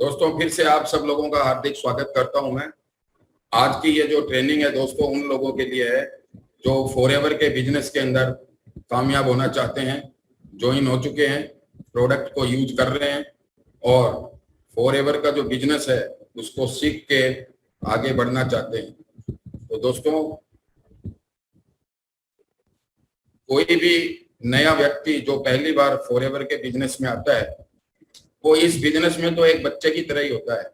दोस्तों फिर से आप सब लोगों का हार्दिक स्वागत करता हूं मैं। आज की ये जो ट्रेनिंग है दोस्तों उन लोगों के लिए है जो फॉरएवर के बिजनेस के अंदर कामयाब होना चाहते हैं, ज्वाइन हो चुके हैं, प्रोडक्ट को यूज कर रहे हैं और फॉरएवर का जो बिजनेस है उसको सीख के आगे बढ़ना चाहते हैं। तो दोस्तों कोई भी नया व्यक्ति जो पहली बार फॉरएवर के बिजनेस में आता है वो इस बिजनेस में तो एक बच्चे की तरह ही होता है,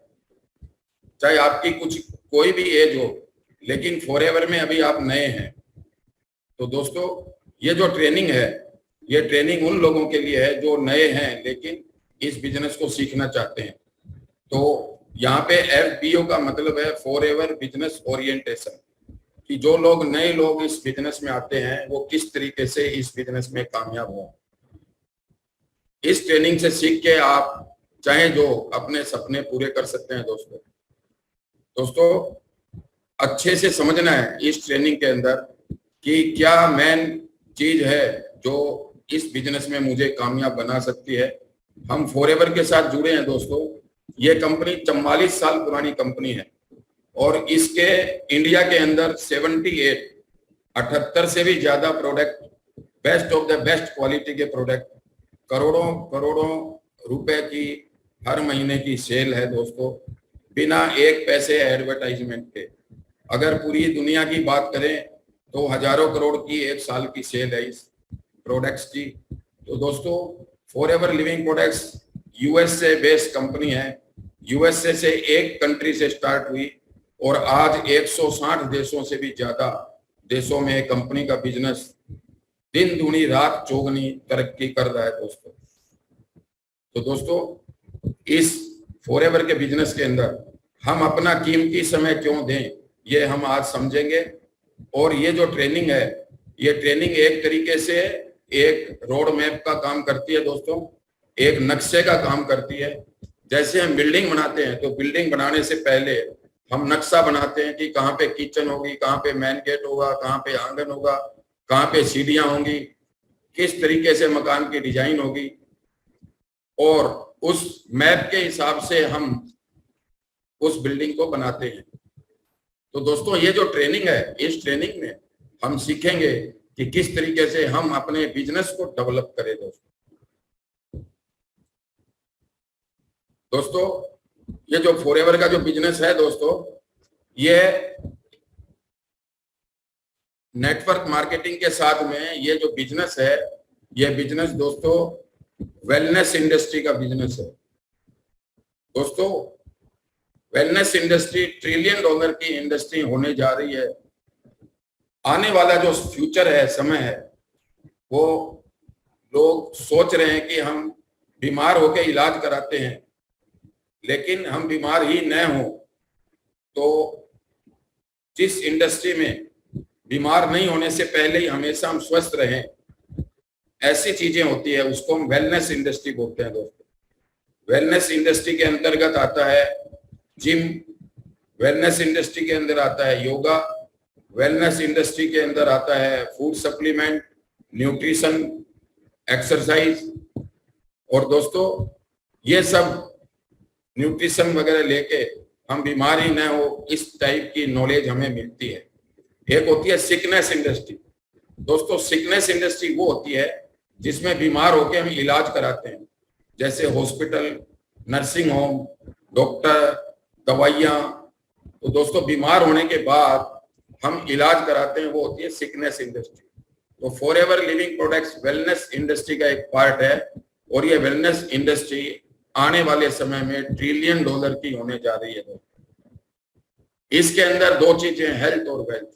चाहे आपकी कोई भी एज हो, लेकिन फॉरएवर में अभी आप नए हैं। तो दोस्तों ये जो ट्रेनिंग है ये ट्रेनिंग उन लोगों के लिए है जो नए हैं लेकिन इस बिजनेस को सीखना चाहते हैं। तो यहाँ पे FBO का मतलब है फॉरएवर बिजनेस ओरिएंटेशन, कि जो लोग नए लोग इस बिजनेस में आते हैं वो किस तरीके से इस बिजनेस में कामयाब हो। इस ट्रेनिंग से सीख के आप चाहे जो अपने सपने पूरे कर सकते हैं। दोस्तों अच्छे से समझना है इस ट्रेनिंग के अंदर कि क्या मेन चीज है जो इस बिजनेस में मुझे कामयाब बना सकती है। हम फॉरएवर के साथ जुड़े हैं दोस्तों। ये कंपनी 44 साल पुरानी कंपनी है और इसके इंडिया के अंदर 78 से भी ज्यादा product, best of the best quality के प्रोडक्ट, करोड़ों करोड़ों रुपए की हर महीने की सेल है दोस्तों, बिना एक पैसे एडवर्टाइजमेंट के। अगर पूरी दुनिया की बात करें तो हजारों करोड़ की एक साल की सेल है इस प्रोडक्ट्स की। तो दोस्तों फॉरएवर लिविंग प्रोडक्ट्स यूएस से बेस्ड कंपनी है। यूएसए से एक कंट्री से स्टार्ट हुई और आज 160 देशों से भी ज्यादा देशों में कंपनी का बिजनेस दिन दूनी रात चौगनी तरक्की कर रहा है दोस्तों। तो दोस्तों इस फॉरएवर के बिजनेस के अंदर हम अपना कीमती समय क्यों दें ये हम आज समझेंगे। और ये जो ट्रेनिंग है ये ट्रेनिंग एक तरीके से एक रोड मैप का काम करती है दोस्तों, एक नक्शे का काम करती है। जैसे हम बिल्डिंग बनाते हैं तो बिल्डिंग बनाने से पहले हम नक्शा बनाते हैं कि कहाँ पे किचन होगी, कहाँ पे मेन गेट होगा, कहाँ पे आंगन होगा, कहाँ पे सीढ़ियां होंगी, किस तरीके से मकान की डिजाइन होगी, और उस मैप के हिसाब से हम उस बिल्डिंग को बनाते हैं। तो दोस्तों ये जो ट्रेनिंग है इस ट्रेनिंग में हम सीखेंगे कि किस तरीके से हम अपने बिजनेस को डेवलप करें। दोस्तों ये जो फॉरएवर का जो बिजनेस है दोस्तों ये नेटवर्क मार्केटिंग के साथ में ये जो बिजनेस है ये बिजनेस दोस्तों वेलनेस इंडस्ट्री का बिजनेस है। दोस्तों वेलनेस इंडस्ट्री $1 ट्रिलियन की इंडस्ट्री होने जा रही है। आने वाला जो फ्यूचर है, समय है, वो लोग सोच रहे हैं कि हम बीमार होकर इलाज कराते हैं, लेकिन हम बीमार ही न हो तो जिस इंडस्ट्री में बीमार नहीं होने से पहले ही हमेशा हम स्वस्थ रहें, ऐसी चीजें होती है, उसको हम वेलनेस इंडस्ट्री बोलते हैं दोस्तों। वेलनेस इंडस्ट्री के अंतर्गत आता है जिम, वेलनेस इंडस्ट्री के अंदर आता है योगा, वेलनेस इंडस्ट्री के अंदर आता है फूड सप्लीमेंट, न्यूट्रिशन, एक्सरसाइज। और दोस्तों ये सब न्यूट्रिशन वगैरह लेके हम बीमार ही न हो इस टाइप की नॉलेज हमें मिलती है। एक होती है सिकनेस इंडस्ट्री। दोस्तों सिकनेस इंडस्ट्री वो होती है जिसमें बीमार होके हम इलाज कराते हैं, जैसे हॉस्पिटल, नर्सिंग होम, डॉक्टर, दवाइयाँ। तो दोस्तों बीमार होने के बाद हम इलाज कराते हैं, वो होती है सिकनेस इंडस्ट्री। तो forever living products wellness industry का एक पार्ट है और ये वेलनेस इंडस्ट्री आने वाले समय में $1 ट्रिलियन की होने जा रही है। इसके अंदर दो चीजें, हेल्थ और वेल्थ।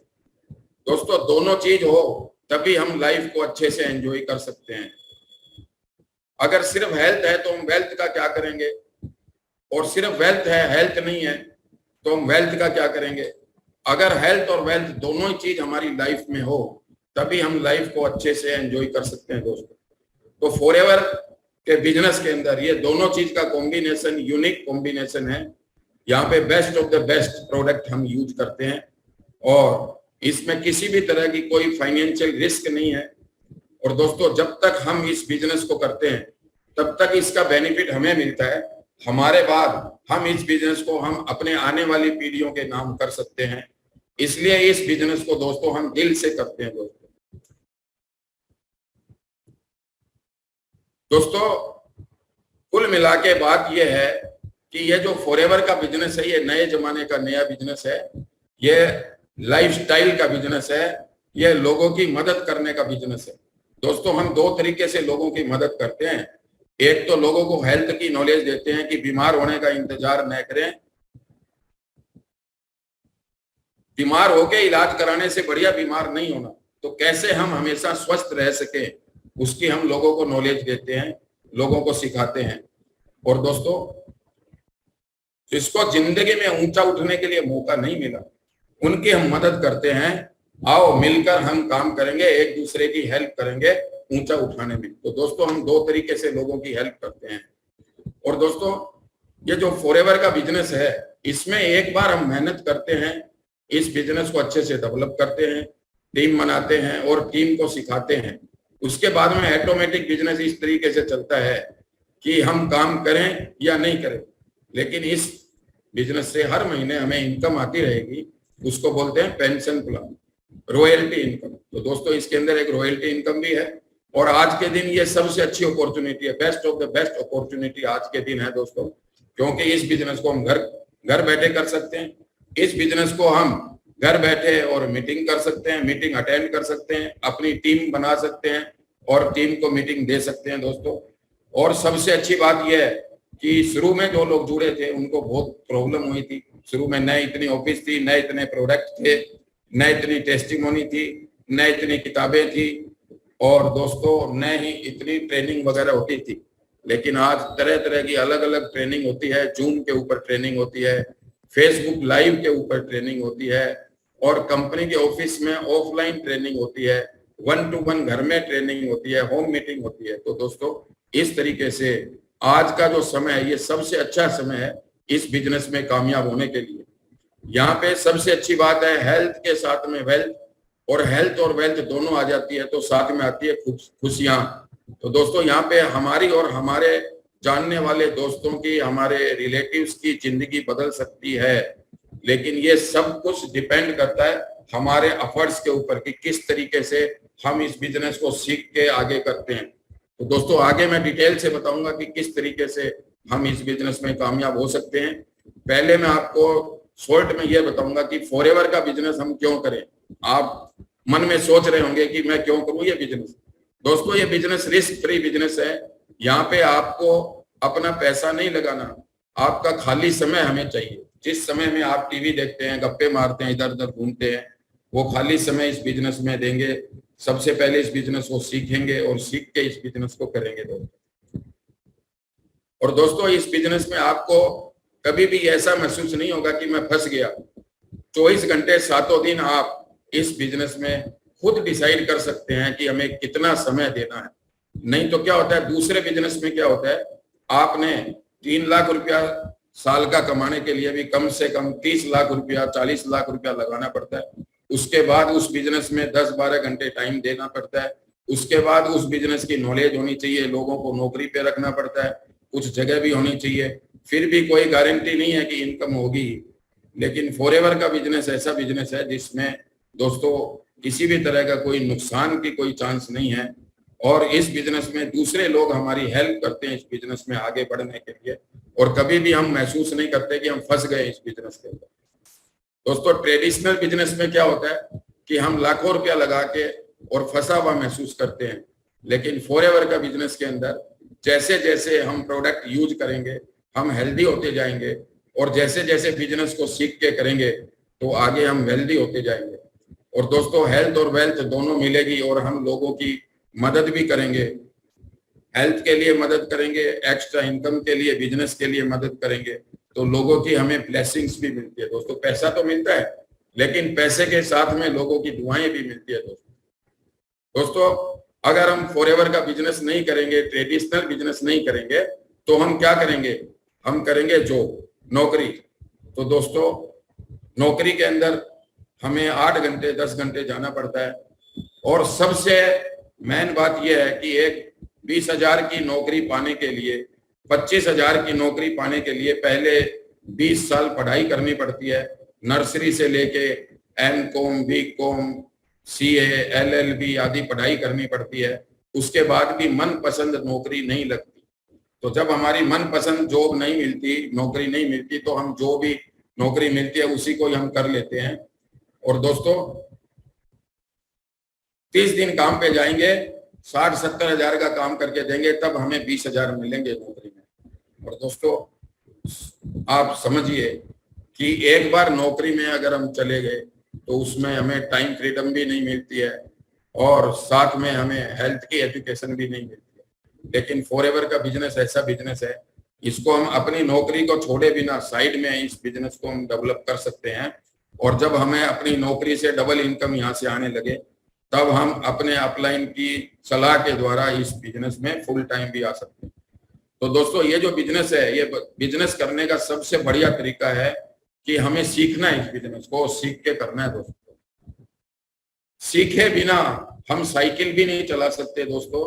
दोस्तों दोनों चीज हो तभी हम लाइफ को अच्छे से एंजॉय कर सकते हैं। अगर सिर्फ हेल्थ है तो हम वेल्थ का क्या करेंगे, और सिर्फ वेल्थ है हेल्थ नहीं है तो हम वेल्थ का क्या करेंगे। अगर हेल्थ और वेल्थ दोनों ही चीज हमारी लाइफ में हो तभी हम लाइफ को अच्छे से एंजॉय कर सकते हैं दोस्तों। तो फॉरएवर के बिजनेस के अंदर ये दोनों चीज का कॉम्बिनेशन यूनिक कॉम्बिनेशन है। यहाँ पे best of the best product हम यूज करते हैं और इसमें किसी भी तरह की कोई फाइनेंशियल रिस्क नहीं है। और दोस्तों जब तक हम इस बिजनेस को करते हैं तब तक इसका बेनिफिट हमें मिलता है हमारे बाद हम इस बिजनेस को हम अपने आने वाली पीढ़ियों के नाम कर सकते हैं। इसलिए इस बिजनेस को दोस्तों हम दिल से करते हैं। दोस्तों कुल मिला के बात यह है कि ये जो फॉरएवर का बिजनेस है, ये नए जमाने का नया बिजनेस है, ये लाइफस्टाइल का बिजनेस है, ये लोगों की मदद करने का बिजनेस है। दोस्तों हम दो तरीके से लोगों की मदद करते हैं। एक तो लोगों को हेल्थ की नॉलेज देते हैं कि बीमार होने का इंतजार न करें, बीमार होके इलाज कराने से बढ़िया बीमार नहीं होना, तो कैसे हम हमेशा स्वस्थ रह सके उसकी हम लोगों को नॉलेज देते हैं, लोगों को सिखाते हैं। और दोस्तों जिसको जिंदगी में ऊंचा उठने के लिए मौका नहीं मिला उनकी हम मदद करते हैं। आओ मिलकर हम काम करेंगे, एक दूसरे की हेल्प करेंगे ऊंचा उठाने में। तो दोस्तों हम दो तरीके से लोगों की हेल्प करते हैं। और दोस्तों ये जो फॉरएवर का बिजनेस है, इसमें एक बार हम मेहनत करते हैं, इस बिजनेस को अच्छे से डेवलप करते हैं, टीम बनाते हैं और टीम को सिखाते हैं। उसके बाद में ऑटोमेटिक बिजनेस इस तरीके से चलता है कि हम काम करें या नहीं करें, लेकिन इस बिजनेस से हर महीने हमें इनकम आती रहेगी। उसको बोलते हैं पेंशन प्लान, रॉयल्टी इनकम। तो दोस्तों इसके अंदर एक रॉयल्टी इनकम भी है। और आज के दिन ये सबसे अच्छी अपॉर्चुनिटी है, best of the best opportunity आज के दिन है दोस्तों, क्योंकि इस बिजनेस को हम घर बैठे कर सकते हैं। इस बिजनेस को हम घर बैठे और मीटिंग कर सकते हैं, मीटिंग अटेंड कर सकते हैं, अपनी टीम बना सकते हैं और टीम को मीटिंग दे सकते हैं दोस्तों। और सबसे अच्छी बात यह है कि शुरू में जो लोग जुड़े थे उनको बहुत प्रॉब्लम हुई थी। शुरू में न इतनी ऑफिस थी, न इतने प्रोडक्ट थे, न इतनी टेस्टिमोनी थी, न इतनी किताबें थी, और दोस्तों न ही इतनी ट्रेनिंग वगैरह होती थी। लेकिन आज तरह तरह की अलग अलग ट्रेनिंग होती है। जूम के ऊपर ट्रेनिंग होती है, फेसबुक लाइव के ऊपर ट्रेनिंग होती है, और कंपनी के ऑफिस में ऑफलाइन ट्रेनिंग होती है, 1 to 1 घर में ट्रेनिंग होती है, होम मीटिंग होती है। तो दोस्तों इस तरीके से आज का जो समय है ये सबसे अच्छा समय है इस बिजनेस में कामयाब होने के लिए। यहाँ पे सबसे अच्छी बात है हेल्थ के साथ में वेल्थ, और हेल्थ और वेल्थ दोनों आ जाती है तो साथ में आती है खुशियां। तो दोस्तों यहाँ पे हमारी और हमारे जानने वाले दोस्तों की, हमारे रिलेटिव्स की जिंदगी बदल सकती है, लेकिन ये सब कुछ डिपेंड करता है हमारे एफर्ट्स के ऊपर कि किस तरीके से हम इस बिजनेस को सीख के आगे करते हैं। तो दोस्तों आगे मैं डिटेल से बताऊंगा कि किस तरीके से हम इस बिजनेस में कामयाब हो सकते हैं। पहले मैं आपको शॉर्ट में ये बताऊंगा कि फॉरएवर का बिजनेस हम क्यों करें। आप मन में सोच रहे होंगे कि मैं क्यों करूं ये बिजनेस। दोस्तों ये बिजनेस रिस्क फ्री बिजनेस है। यहाँ पे आपको अपना पैसा नहीं लगाना, आपका खाली समय हमें चाहिए। जिस समय में आप टीवी देखते हैं, गप्पे मारते हैं, इधर उधर घूमते हैं, वो खाली समय इस बिजनेस में देंगे। सबसे पहले इस बिजनेस को सीखेंगे और सीख के इस बिजनेस को करेंगे दोस्तों। और दोस्तों इस बिजनेस में आपको कभी भी ऐसा महसूस नहीं होगा कि मैं फंस गया। 24 घंटे 7 दिन आप इस बिजनेस में खुद डिसाइड कर सकते हैं कि हमें कितना समय देना है। नहीं तो क्या होता है दूसरे बिजनेस में क्या होता है, आपने 3 लाख रुपया साल का कमाने के लिए भी कम से कम 30 लाख रुपया 40 लाख रुपया लगाना पड़ता है। उसके बाद उस बिजनेस में 10-12 घंटे टाइम देना पड़ता है। उसके बाद उस बिजनेस की नॉलेज होनी चाहिए, लोगों को नौकरी पे रखना पड़ता है, कुछ जगह भी होनी चाहिए। फिर भी कोई गारंटी नहीं है कि इनकम होगी। लेकिन फॉरएवर का बिजनेस ऐसा बिजनेस है जिसमें दोस्तों किसी भी तरह का कोई नुकसान की कोई चांस नहीं है। और इस बिजनेस में दूसरे लोग हमारी हेल्प करते हैं इस बिजनेस में आगे बढ़ने के लिए, और कभी भी हम महसूस नहीं करते कि हम फंस गए इस बिजनेस के अंदर। दोस्तों ट्रेडिशनल बिजनेस में क्या होता है कि हम लाखों रुपया लगा के और फंसा हुआ महसूस करते हैं। लेकिन फॉरएवर का बिजनेस के अंदर जैसे जैसे हम प्रोडक्ट यूज करेंगे हम हेल्दी होते जाएंगे, और जैसे जैसे बिजनेस को सीख के करेंगे तो आगे हम हेल्दी होते जाएंगे। और दोस्तों हेल्थ और वेल्थ दोनों मिलेगी, और हम लोगों की मदद भी करेंगे। हेल्थ के लिए मदद करेंगे, एक्स्ट्रा इनकम के लिए, बिजनेस के लिए मदद करेंगे, तो लोगों की हमें ब्लेसिंग्स भी मिलती है। दोस्तों पैसा तो मिलता है, लेकिन पैसे के साथ में लोगों की दुआएं भी मिलती है। दोस्तों अगर हम फॉरएवर का बिजनेस नहीं करेंगे, ट्रेडिशनल बिजनेस नहीं करेंगे, तो हम क्या करेंगे, हम करेंगे जॉब, नौकरी। तो दोस्तों नौकरी के अंदर हमें 8 घंटे 10 घंटे जाना पड़ता है, और सबसे मेन बात यह है कि एक 20,000 की नौकरी पाने के लिए 25,000 की नौकरी पाने के लिए पहले 20 साल पढ़ाई करनी पड़ती है, नर्सरी से लेके M.Com, B.Com, CA, LLB आदि पढ़ाई करनी पड़ती है। उसके बाद भी मनपसंद नौकरी नहीं लगती। तो जब हमारी मनपसंद जॉब नहीं मिलती, नौकरी नहीं मिलती, तो हम जो भी नौकरी मिलती है उसी को ही हम कर लेते हैं। और दोस्तों 30 दिन काम पे जाएंगे, 60-70 हजार का काम करके देंगे, तब हमें 20,000 मिलेंगे नौकरी में। और दोस्तों आप समझिए कि एक बार नौकरी में अगर हम चले गए तो उसमें हमें टाइम फ्रीडम भी नहीं मिलती है और साथ में हमें हेल्थ की एजुकेशन भी नहीं मिलती है। लेकिन फॉरएवर का बिजनेस ऐसा बिजनेस है, इसको हम अपनी नौकरी को छोड़े बिना साइड में इस बिजनेस को हम डेवलप कर सकते हैं। और जब हमें अपनी नौकरी से डबल इनकम यहाँ से आने लगे, तब हम अपने अपलाइन की सलाह के द्वारा इस बिजनेस में फुल टाइम भी आ सकते हैं। तो दोस्तों ये जो बिजनेस है, ये बिजनेस करने का सबसे बढ़िया तरीका है कि हमें सीखना है, इस बिजनेस को सीख के करना है दोस्तों। सीखे बिना हम साइकिल भी नहीं चला सकते दोस्तों,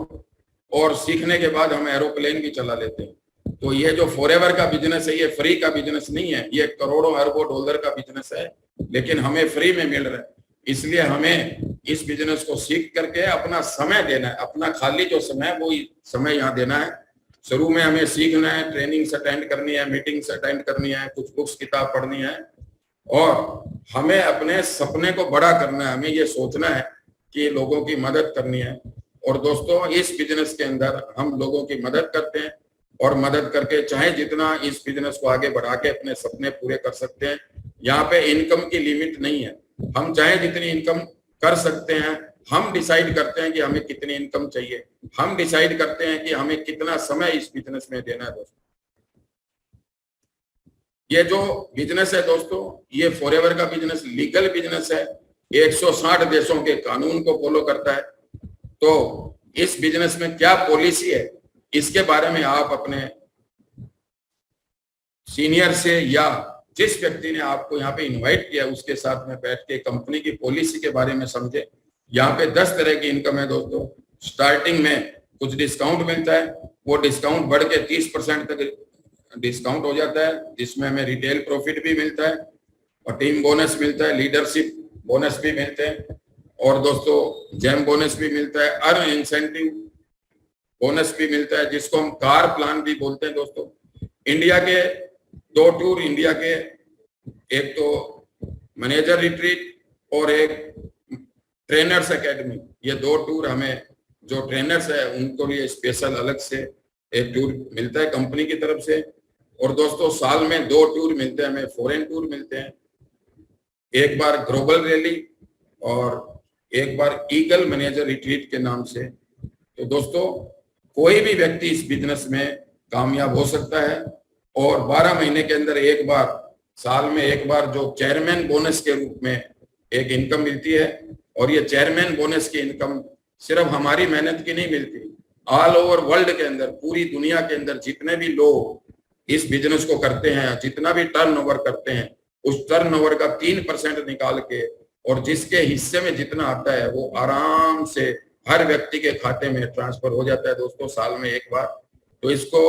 और सीखने के बाद हम एरोप्लेन भी चला लेते हैं। तो ये जो फॉरएवर का बिजनेस है, ये फ्री का बिजनेस नहीं है, ये करोड़ों अरबों डॉलर का बिजनेस है, लेकिन हमें फ्री में मिल रहा है। इसलिए हमें इस बिजनेस को सीख करके अपना समय देना है, अपना खाली जो समय है वो समय यहाँ देना है। शुरू में हमें सीखना है, ट्रेनिंग्स अटेंड करनी है, मीटिंग्स अटेंड करनी है, कुछ बुक्स किताब पढ़नी है, और हमें अपने सपने को बड़ा करना है। हमें ये सोचना है कि लोगों की मदद करनी है। और दोस्तों इस बिजनेस के अंदर हम लोगों की मदद करते हैं, और मदद करके चाहे जितना इस बिजनेस को आगे बढ़ा के अपने सपने पूरे कर सकते हैं। यहाँ पे इनकम की लिमिट नहीं है, हम चाहे जितनी इनकम कर सकते हैं। हम डिसाइड करते हैं कि हमें कितनी इनकम चाहिए, हम डिसाइड करते हैं कि हमें कितना समय इस बिजनेस में देना है। दोस्तों ये जो बिजनेस है दोस्तों, ये फॉरएवर का बिजनेस लीगल बिजनेस है, 160 देशों के कानून को फॉलो करता है। तो इस बिजनेस में क्या पॉलिसी है, इसके बारे में आप अपने सीनियर से या जिस व्यक्ति ने आपको यहाँ पे इनवाइट किया उसके साथ में बैठ के कंपनी की पॉलिसी के बारे में समझे। यहाँ पे 10 तरह की इनकम है दोस्तों। स्टार्टिंग में कुछ डिस्काउंट मिलता है, वो डिस्काउंट बढ़ के 30% तक डिस्काउंट हो जाता है, जिसमें हमें रिटेल प्रॉफिट भी मिलता है और टीम बोनस मिलता है, लीडरशिप बोनस भी मिलते हैं, और दोस्तों जेम बोनस भी मिलता है, अर्न इंसेंटिव बोनस भी मिलता है, जिसको हम कार प्लान भी बोलते हैं। दोस्तों इंडिया के 2 टूर, इंडिया के एक तो मैनेजर रिट्रीट और एक ट्रेनर्स एकेडमी, ये 2 टूर हमें जो ट्रेनर्स है उनको लिए स्पेशल अलग से एक टूर मिलता है कंपनी की तरफ से। और दोस्तों साल में 2 टूर मिलते हैं हमें, फॉरेन टूर मिलते हैं, एक बार ग्लोबल रैली और एक बार ईगल मैनेजर रिट्रीट के नाम से। तो दोस्तों कोई भी व्यक्ति इस बिजनेस में कामयाब हो सकता है, और 12 महीने के अंदर एक बार, साल में एक बार जो चेयरमैन बोनस के रूप में एक इनकम मिलती है। और ये चेयरमैन बोनस की इनकम सिर्फ हमारी मेहनत की नहीं मिलती, ऑल ओवर वर्ल्ड के अंदर, पूरी दुनिया के अंदर जितने भी लोग इस बिजनेस को करते हैं, जितना भी टर्नओवर करते हैं, उस टर्नओवर का 3% निकाल के, और जिसके हिस्से में जितना आता है वो आराम से हर व्यक्ति के खाते में ट्रांसफर हो जाता है दोस्तों, साल में एक बार। तो इसको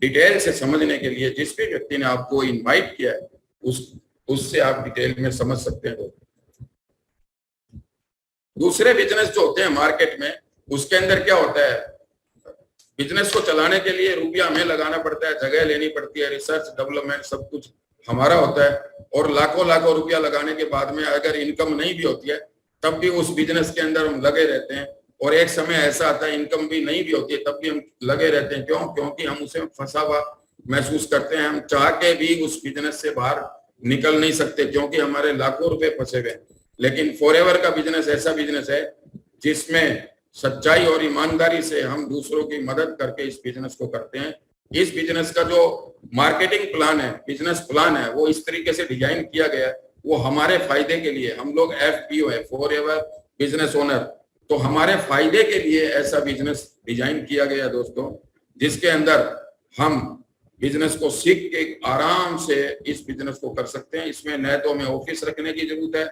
डिटेल से समझने के लिए जिस भी व्यक्ति ने आपको इनवाइट किया है उससे आप डिटेल में समझ सकते हैं। दूसरे बिजनेस जो होते हैं मार्केट में, उसके अंदर क्या होता है, बिजनेस को चलाने के लिए रुपया हमें लगाना पड़ता है, जगह लेनी पड़ती है, रिसर्च डेवलपमेंट सब कुछ हमारा होता है, और लाखों लाखों रुपया लगाने के बाद में अगर इनकम नहीं भी होती है तब भी उस बिजनेस के अंदर हम लगे रहते हैं। और एक समय ऐसा आता है इनकम भी नहीं भी होती है तब भी हम लगे रहते हैं। क्यों? क्योंकि हम उसे फंसा हुआ महसूस करते हैं, हम चाह के भी उस बिजनेस से बाहर निकल नहीं सकते क्योंकि हमारे लाखों रुपए फंसे हुए हैं। लेकिन फॉरएवर का बिजनेस ऐसा बिजनेस है जिसमें सच्चाई और ईमानदारी से हम दूसरों की मदद करके इस बिजनेस को करते हैं। इस बिजनेस का जो मार्केटिंग प्लान है, बिजनेस प्लान है, वो इस तरीके से डिजाइन किया गया है, वो हमारे फायदे के लिए। हम लोग FPO है, फॉरएवर बिजनेस ओनर, तो हमारे फायदे के लिए ऐसा बिजनेस डिजाइन किया गया है दोस्तों, जिसके अंदर हम बिजनेस को सीख के आराम से इस बिजनेस को कर सकते हैं। इसमें न तो हमें ऑफिस रखने की जरूरत है,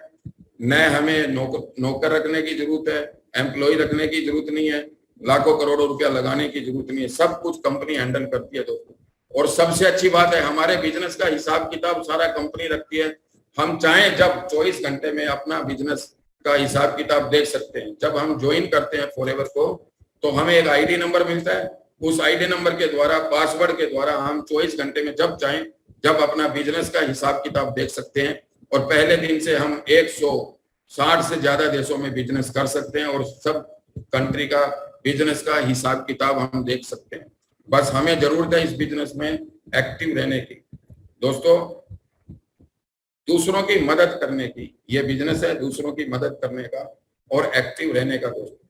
न हमें नौकर रखने की जरूरत है, एम्प्लॉय रखने की जरूरत नहीं है, लाखों करोड़ों रुपया लगाने की जरूरत नहीं है, सब कुछ कंपनी हैंडल करती है दोस्तों। और सबसे अच्छी बात है, हमारे बिजनेस का हिसाब किताब सारा कंपनी रखती है। हम चाहें जब 24 घंटे में अपना बिजनेस का हिसाब किताब देख सकते हैं। जब हम ज्वाइन करते हैं फॉरएवर को तो हमें एक आईडी नंबर मिलता है, उस आईडी नंबर के द्वारा, पासवर्ड के द्वारा हम 24 घंटे में जब चाहें जब अपना बिजनेस का हिसाब किताब देख सकते हैं। और पहले दिन से हम 160 से ज्यादा देशों में बिजनेस कर सकते हैं और सब कंट्री का बिजनेस का हिसाब किताब हम देख सकते हैं। बस हमें जरूरत है इस बिजनेस में एक्टिव रहने की दोस्तों, दूसरों की मदद करने की। ये बिजनेस है दूसरों की मदद करने का और एक्टिव रहने का दोस्तों।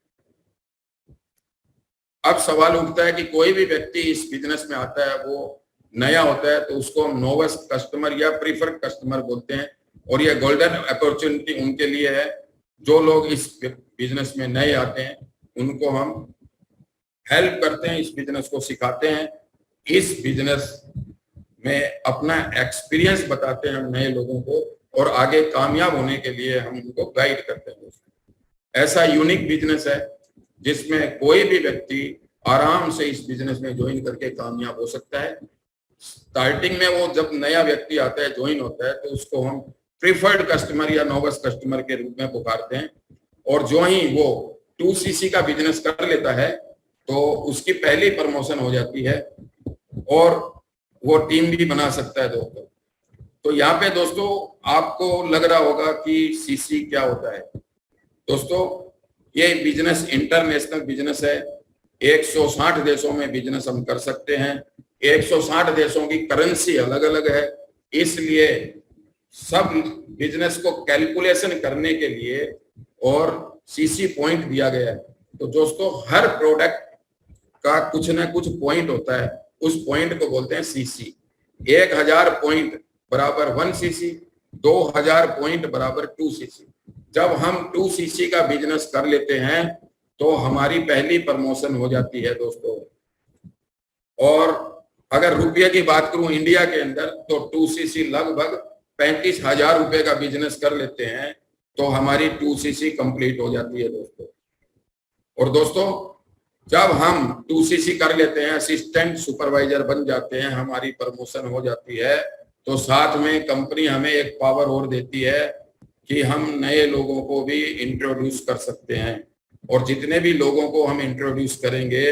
अब सवाल उठता है कि कोई भी व्यक्ति इस बिजनेस में आता है, वो नया होता है, तो उसको हम नोविस कस्टमर या प्रीफर्ड कस्टमर बोलते हैं। और ये गोल्डन अपॉर्चुनिटी उनके लिए है जो लोग इस बिजनेस में नए आते हैं, उनको हम हेल्प करते हैं, इस बिजनेस को सिखाते हैं, इस बिजनेस में अपना एक्सपीरियंस बताते हैं हम नए लोगों को, और आगे कामयाब होने के लिए हम उनको गाइड करते हैं। ऐसा यूनिक बिजनेस है जिसमें कोई भी व्यक्ति आराम से इस बिजनेस में ज्वाइन करके कामयाब हो सकता है। स्टार्टिंग में वो जब नया व्यक्ति आता है, ज्वाइन होता है, तो उसको हम प्रीफर्ड कस्टमर या नोविस कस्टमर के रूप में पुकारते हैं। और जो ही वो 2cc का बिजनेस कर लेता है तो उसकी पहली प्रमोशन हो जाती है और वो टीम भी बना सकता है दोस्तों। तो यहाँ पे दोस्तों आपको लग रहा होगा कि सीसी क्या होता है। दोस्तों ये बिजनेस इंटरनेशनल बिजनेस है, 160 देशों में बिजनेस हम कर सकते हैं। 160 देशों की करेंसी अलग अलग है, इसलिए सब बिजनेस को कैलकुलेशन करने के लिए और सीसी पॉइंट दिया गया है। तो दोस्तों हर प्रोडक्ट का कुछ ना कुछ पॉइंट होता है, उस पॉइंट को बोलते हैं सीसी। 1000 पॉइंट बराबर 1cc, 2000 पॉइंट बराबर 2cc। जब हम 2cc का बिजनेस कर लेते हैं तो हमारी पहली प्रमोशन हो जाती है दोस्तों। और अगर रुपये की बात करूं इंडिया के अंदर तो 2cc लगभग 35,000 रुपए का बिजनेस कर लेते हैं तो हमारी 2cc कंप्लीट हो जाती है दोस्तों। और दोस्तों जब हम 2cc कर लेते हैं, असिस्टेंट सुपरवाइजर बन जाते हैं, हमारी प्रमोशन हो जाती है, तो साथ में कंपनी हमें एक पावर और देती है कि हम नए लोगों को भी इंट्रोड्यूस कर सकते हैं। और जितने भी लोगों को हम इंट्रोड्यूस करेंगे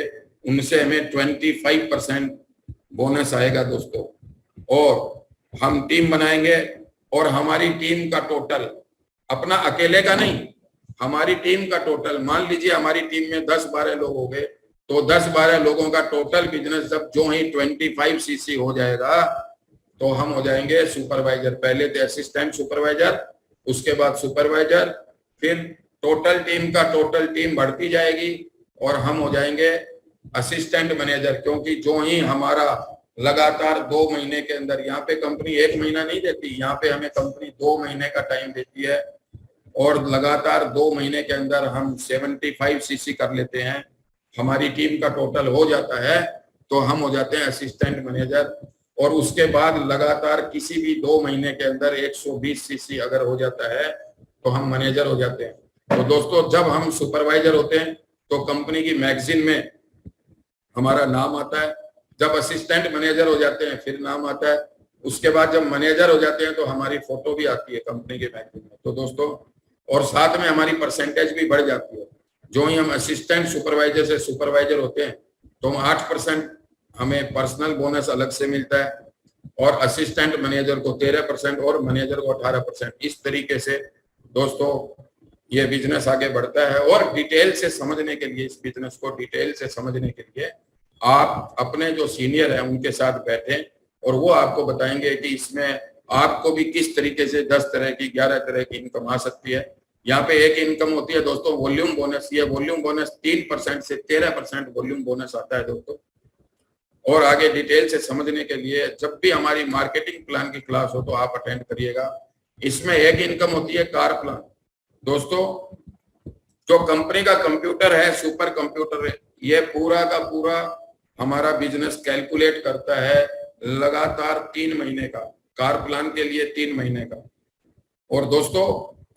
उनसे हमें 25% बोनस आएगा दोस्तों। और हम टीम बनाएंगे और हमारी टीम का टोटल, अपना अकेले का नहीं, हमारी टीम का टोटल, मान लीजिए हमारी टीम में 10-12 लोग हो गए, तो 10-12 लोगों का टोटल बिजनेस जब जो ही 25cc हो जाएगा तो हम हो जाएंगे सुपरवाइजर। पहले थे असिस्टेंट सुपरवाइजर, उसके बाद सुपरवाइजर, फिर टोटल टीम का टोटल टीम बढ़ती जाएगी और हम हो जाएंगे असिस्टेंट मैनेजर। क्योंकि जो ही हमारा लगातार 2 महीने के अंदर, यहाँ पे कंपनी 1 महीना नहीं देती, यहाँ पे हमें कंपनी 2 महीने का टाइम देती है और लगातार 2 महीने के अंदर हम 75cc कर लेते हैं, हमारी टीम का टोटल हो जाता है तो हम हो जाते हैं असिस्टेंट मैनेजर। और उसके बाद लगातार किसी भी 2 महीने के अंदर 120cc अगर हो जाता है तो हम मैनेजर हो जाते हैं। तो दोस्तों जब हम सुपरवाइजर होते हैं तो कंपनी की मैगजीन में हमारा नाम आता है, जब असिस्टेंट मैनेजर हो जाते हैं फिर नाम आता है, उसके बाद जब मैनेजर हो जाते हैं तो हमारी फोटो भी आती है कंपनी के मैगजीन में। तो दोस्तों और साथ में हमारी परसेंटेज भी बढ़ जाती है। जो ही हम असिस्टेंट सुपरवाइजर से सुपरवाइजर होते हैं तो हम 8% हमें पर्सनल बोनस अलग से मिलता है, और असिस्टेंट मैनेजर को 13% और मैनेजर को 18%। इस तरीके से दोस्तों ये बिजनेस आगे बढ़ता है। और डिटेल से समझने के लिए, इस बिजनेस को डिटेल से समझने के लिए आप अपने जो सीनियर हैं उनके साथ बैठें और वो आपको बताएंगे कि इसमें आपको भी किस तरीके से 10 तरह की 11 तरह की इनकम आ सकती है। यहाँ पे एक इनकम होती है दोस्तों वॉल्यूम बोनस। ये वॉल्यूम बोनस 3% से 13% वॉल्यूम बोनस आता है दोस्तों। और आगे डिटेल से समझने के लिए जब भी हमारी मार्केटिंग प्लान की क्लास हो तो आप अटेंड करिएगा। इसमें एक इनकम होती है कार प्लान। दोस्तों जो कंपनी का कंप्यूटर है, सुपर कंप्यूटर है, ये पूरा का पूरा हमारा बिजनेस कैलकुलेट करता है लगातार 3 महीने का, कार प्लान के लिए 3 महीने का। और दोस्तों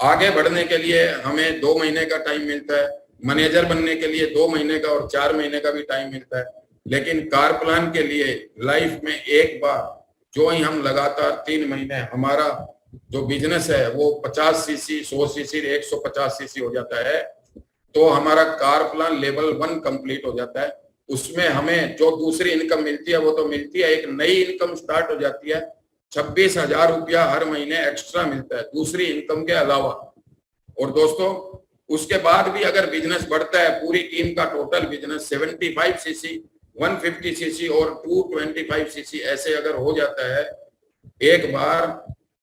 आगे बढ़ने के लिए हमें 2 महीने का टाइम मिलता है, मैनेजर बनने के लिए 2 महीने का और 4 महीने का भी टाइम मिलता है, लेकिन कार प्लान के लिए लाइफ में एक बार जो ही हम लगातार 3 महीने हमारा जो बिजनेस है वो 50 सीसी 100 सीसी 150 सीसी हो जाता है, तो हमारा कार प्लान लेवल 1 कंप्लीट हो जाता है। उसमें हमें जो दूसरी इनकम मिलती है वो तो मिलती है, एक नई इनकम स्टार्ट हो जाती है। 26,000 रुपया हर महीने एक्स्ट्रा मिलता है दूसरी इनकम के अलावा। और दोस्तों उसके बाद भी अगर बिजनेस बढ़ता है, पूरी टीम का टोटल बिजनेस 75 सीसी 150 सीसी और 225 सीसी ऐसे अगर हो जाता है एक बार,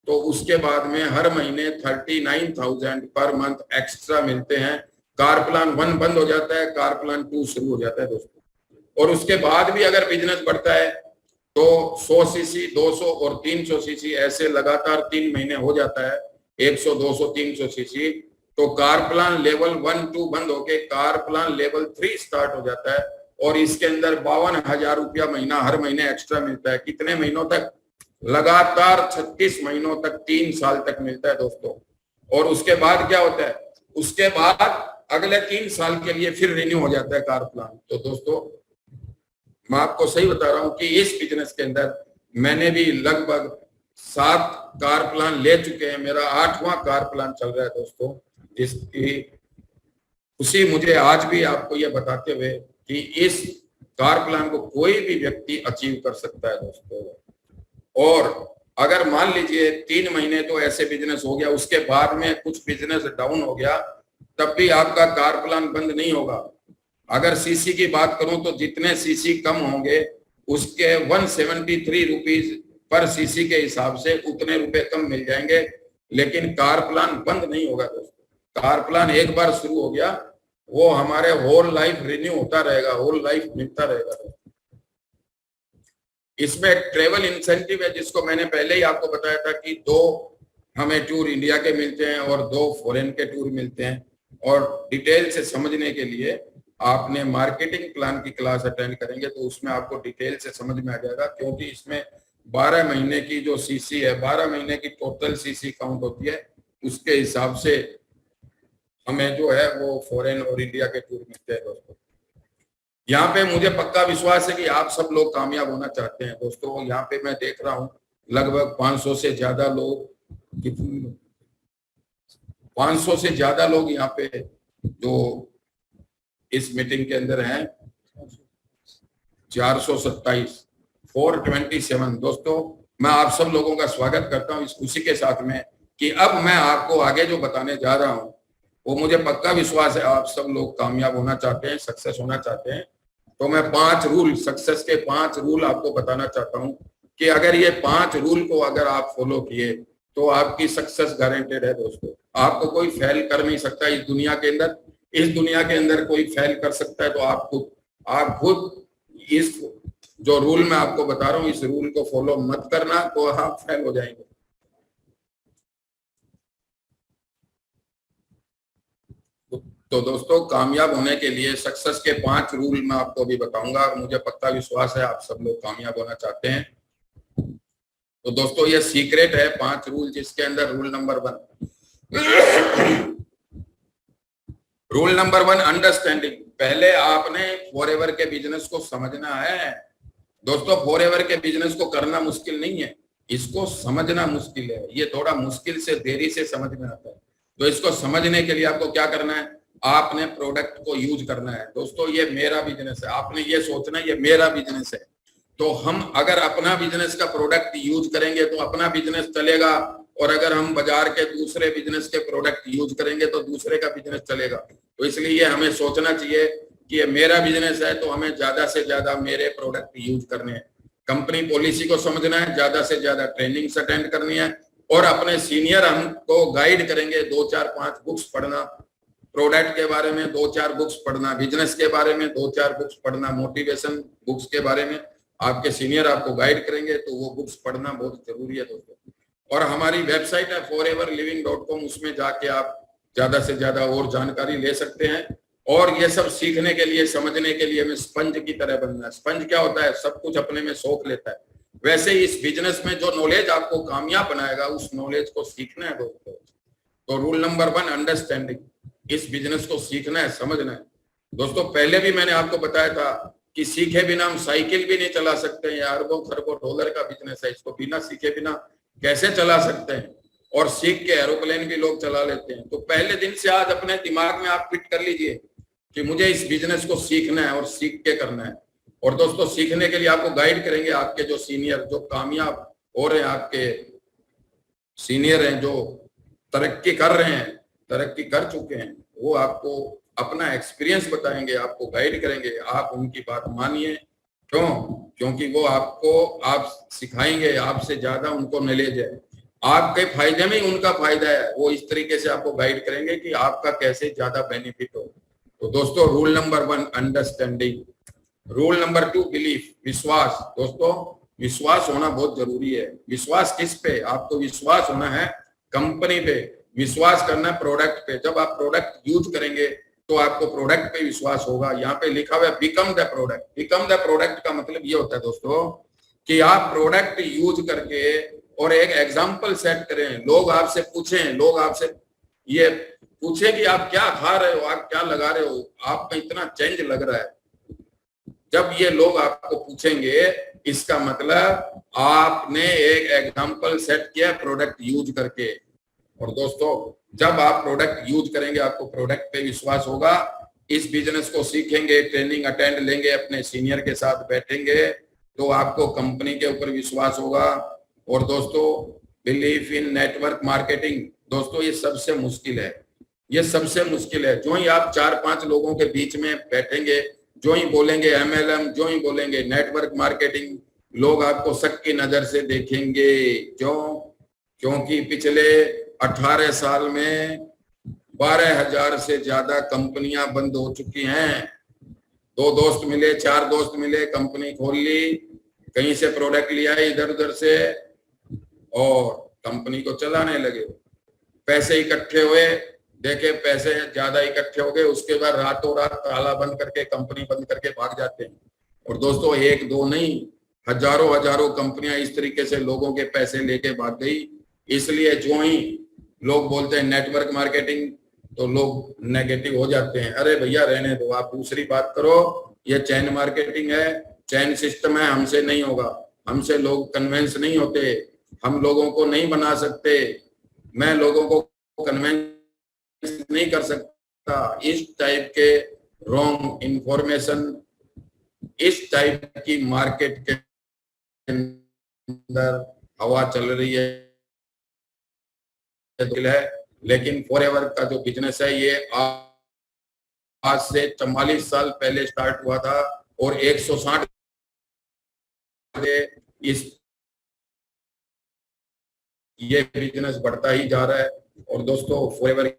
तो उसके बाद में हर महीने 39,000 पर मंथ एक्स्ट्रा मिलते हैं। कार प्लान 1 बंद हो जाता है, कार प्लान 2 शुरू हो जाता है दोस्तों। और उसके बाद भी अगर बिजनेस बढ़ता है तो 100 सीसी 200 और 300 सीसी ऐसे लगातार 3 महीने हो जाता है, 100 200 300 सीसी, तो कार प्लान लेवल 1 2 बंद होके कार प्लान लेवल 3 स्टार्ट हो जाता है। और इसके अंदर 52,000 रुपया महीना हर महीने एक्स्ट्रा मिलता है। कितने महीनों तक? लगातार 36 महीनों तक, 3 साल तक मिलता है दोस्तों। और उसके बाद क्या होता है? उसके बाद अगले 3 साल के लिए फिर रिन्यू हो जाता है कार प्लान। तो दोस्तों मैं आपको सही बता रहा हूं कि इस बिजनेस के अंदर मैंने भी लगभग 7 कार प्लान ले चुके हैं, मेरा 8वां कार प्लान चल रहा है दोस्तों। इसकी खुशी मुझे आज भी आपको यह बताते हुए कि इस कार प्लान को कोई भी व्यक्ति अचीव कर सकता है दोस्तों। और अगर मान लीजिए 3 महीने तो ऐसे बिजनेस हो गया, उसके बाद में कुछ बिजनेस डाउन हो गया, तब भी आपका कार प्लान बंद नहीं होगा। अगर सीसी की बात करूं तो जितने सीसी कम होंगे उसके 173 रुपीज पर सीसी के हिसाब से उतने रुपए कम मिल जाएंगे, लेकिन कार प्लान बंद नहीं होगा दोस्तों। कार प्लान एक बार शुरू हो गया वो हमारे होल लाइफ रिन्यू होता रहेगा, होल लाइफ मिलता रहेगा। इसमें ट्रेवल इंसेंटिव है जिसको मैंने पहले ही आपको बताया था कि 2 हमें टूर इंडिया के मिलते हैं और 2 फॉरेन के टूर मिलते हैं। और डिटेल से समझने के लिए आपने मार्केटिंग प्लान की क्लास अटेंड करेंगे तो उसमें आपको डिटेल से समझ में आ जाएगा, क्योंकि इसमें 12 महीने की जो सीसी है, 12 महीने की टोटल सीसी काउंट होती है, उसके हिसाब से हमें जो है वो फॉरेन और इंडिया के टूर मिलते हैं दोस्तों। यहाँ पे मुझे पक्का विश्वास है कि आप सब लोग कामयाब होना चाहते हैं दोस्तों। यहाँ पे मैं देख रहा हूँ लगभग 500 से ज्यादा लोग, 500 से ज्यादा लोग यहाँ पे जो इस मीटिंग के अंदर हैं। 427 427 दोस्तों, मैं आप सब लोगों का स्वागत करता हूँ इस खुशी के साथ में कि अब मैं आपको आगे जो बताने जा रहा हूँ वो मुझे पक्का विश्वास है आप सब लोग कामयाब होना चाहते हैं, सक्सेस होना चाहते हैं। तो मैं 5 रूल, सक्सेस के 5 रूल आपको बताना चाहता हूँ कि अगर ये 5 रूल को अगर आप फॉलो किए तो आपकी सक्सेस गारंटेड है दोस्तों। आपको कोई फेल कर नहीं सकता इस दुनिया के अंदर। इस दुनिया के अंदर कोई फेल कर सकता है तो आप खुद इस जो रूल मैं आपको बता रहा हूँ इस रूल को फॉलो मत करना तो आप फेल हो जाएंगे। तो दोस्तों कामयाब होने के लिए सक्सेस के 5 रूल मैं आपको अभी बताऊंगा और मुझे पक्का विश्वास है आप सब लोग कामयाब होना चाहते हैं। तो दोस्तों ये सीक्रेट है 5 रूल, जिसके अंदर रूल नंबर 1 अंडरस्टैंडिंग। पहले आपने फॉरएवर के बिजनेस को समझना है दोस्तों। फॉरएवर के बिजनेस को करना मुश्किल नहीं है, इसको समझना मुश्किल है। ये थोड़ा मुश्किल से देरी से समझ में आता है। तो इसको समझने के लिए आपको क्या करना है? आपने प्रोडक्ट को यूज करना है दोस्तों। ये मेरा बिजनेस है, आपने ये सोचना ये मेरा बिजनेस है। तो हम अगर अपना बिजनेस का प्रोडक्ट यूज करेंगे तो अपना बिजनेस चलेगा, और अगर हम बाजार के दूसरे बिजनेस के प्रोडक्ट यूज करेंगे तो दूसरे का बिजनेस चलेगा। तो इसलिए हमें सोचना चाहिए कि ये मेरा बिजनेस है तो हमें ज्यादा से ज्यादा मेरे प्रोडक्ट यूज करने हैं। कंपनी पॉलिसी को समझना है, ज्यादा से ज्यादा ट्रेनिंग्स अटेंड करनी है, और अपने सीनियर हमको गाइड करेंगे। 2 4 5 बुक्स पढ़ना प्रोडक्ट के बारे में, 2 4 बुक्स पढ़ना बिजनेस के बारे में, 2 4 बुक्स पढ़ना मोटिवेशन बुक्स के बारे में। आपके सीनियर आपको गाइड करेंगे तो वो बुक्स पढ़ना बहुत जरूरी है दोस्तों। और हमारी वेबसाइट है foreverliving.com, उसमें जाके आप ज्यादा से ज्यादा और जानकारी ले सकते हैं। और ये सब सीखने के लिए, समझने के लिए हमें स्पंज की तरह बनना है। स्पंज क्या होता है? सब कुछ अपने में सोख लेता है। वैसे ही इस बिजनेस में जो नॉलेज आपको कामयाब बनाएगा उस नॉलेज को सीखना है दोस्तों। तो रूल नंबर 1 अंडरस्टैंडिंग। इस बिजनेस को सीखना है, समझना है। दोस्तों पहले भी मैंने आपको बताया था कि सीखे बिना हम साइकिल भी नहीं चला सकते हैं। अरबों खरबों डॉलर का बिजनेस है, इसको बिना सीखे बिना कैसे चला सकते हैं। और सीख के एरोप्लेन भी लोग चला लेते हैं। तो पहले दिन से आज अपने दिमाग में आप फिट कर लीजिए कि मुझे इस बिजनेस को सीखना है और सीख के करना है। और दोस्तों सीखने के लिए आपको गाइड करेंगे आपके जो सीनियर, जो कामयाब हो रहे हैं, आपके सीनियर हैं, जो तरक्की कर रहे हैं, तरक्की कर चुके हैं, वो आपको अपना एक्सपीरियंस बताएंगे, आपको गाइड करेंगे। आप उनकी बात मानिए। क्यों? क्योंकि वो आपको आप सिखाएंगे, आपसे ज्यादा उनको नॉलेज है। आपके फायदे में ही उनका फायदा है। वो इस तरीके से आपको गाइड करेंगे कि आपका कैसे ज्यादा बेनिफिट हो। तो दोस्तों rule number 1 understanding, rule number 2 belief, विश्वास। दोस्तों विश्वास होना बहुत जरूरी है। विश्वास किस पे? आपको विश्वास होना है कंपनी पे, विश्वास करना है प्रोडक्ट पे। जब आप प्रोडक्ट यूज करेंगे तो आपको प्रोडक्ट पे विश्वास होगा। यहाँ पे लिखा हुआ है become the product. Become the product का मतलब ये होता है दोस्तों कि आप प्रोडक्ट यूज करके और एक एग्जाम्पल सेट करें। लोग आपसे पूछें, लोग आपसे ये पूछे कि आप क्या खा रहे हो, आप क्या लगा रहे हो, आप में इतना चेंज लग रहा है। जब ये लोग आपको पूछेंगे इसका मतलब आपने एक एग्जाम्पल सेट किया प्रोडक्ट यूज करके। और दोस्तों जब आप प्रोडक्ट यूज करेंगे आपको प्रोडक्ट पे विश्वास होगा। इस बिजनेस को सीखेंगे, ट्रेनिंग अटेंड लेंगे, अपने सीनियर के साथ बैठेंगे तो आपको कंपनी के ऊपर विश्वास होगा। और दोस्तों बिलीफ इन नेटवर्क मार्केटिंग, दोस्तों ये सबसे मुश्किल है, ये सबसे मुश्किल है। जो ही आप 4-5 लोगों के बीच में बैठेंगे, जो ही बोलेंगे MLM, जो ही बोलेंगे नेटवर्क मार्केटिंग, लोग आपको शक की नजर से देखेंगे। क्योंकि पिछले 18 साल में 12,000 से ज्यादा कंपनियां बंद हो चुकी हैं। 2 दोस्त मिले, 4 दोस्त मिले, कंपनी खोल ली, कहीं से प्रोडक्ट लिया इधर उधर से और कंपनी को चलाने लगे। पैसे इकट्ठे हुए, देखे पैसे ज्यादा इकट्ठे हो गए, उसके बाद रातों रात ताला बंद करके कंपनी बंद करके भाग जाते हैं। और दोस्तों 1-2 नहीं, हजारों कंपनियां इस तरीके से लोगों के पैसे लेके भाग गई। इसलिए जो ही लोग बोलते हैं नेटवर्क मार्केटिंग तो लोग नेगेटिव हो जाते हैं। अरे भैया रहने दो, आप दूसरी बात करो। ये चैन मार्केटिंग है, चैन सिस्टम है, हमसे नहीं होगा, हमसे लोग कन्वेंस नहीं होते, हम लोगों को नहीं बना सकते, मैं लोगों को कन्वेंस नहीं कर सकता। इस टाइप के रॉन्ग इंफॉर्मेशन, इस टाइप की मार्केट के अंदर हवा चल रही है। लेकिन फॉरएवर का जो बिजनेस है ये आज से 44 साल पहले स्टार्ट हुआ था और 160 इस ये बिजनेस बढ़ता ही जा रहा है। और दोस्तों फॉरएवर की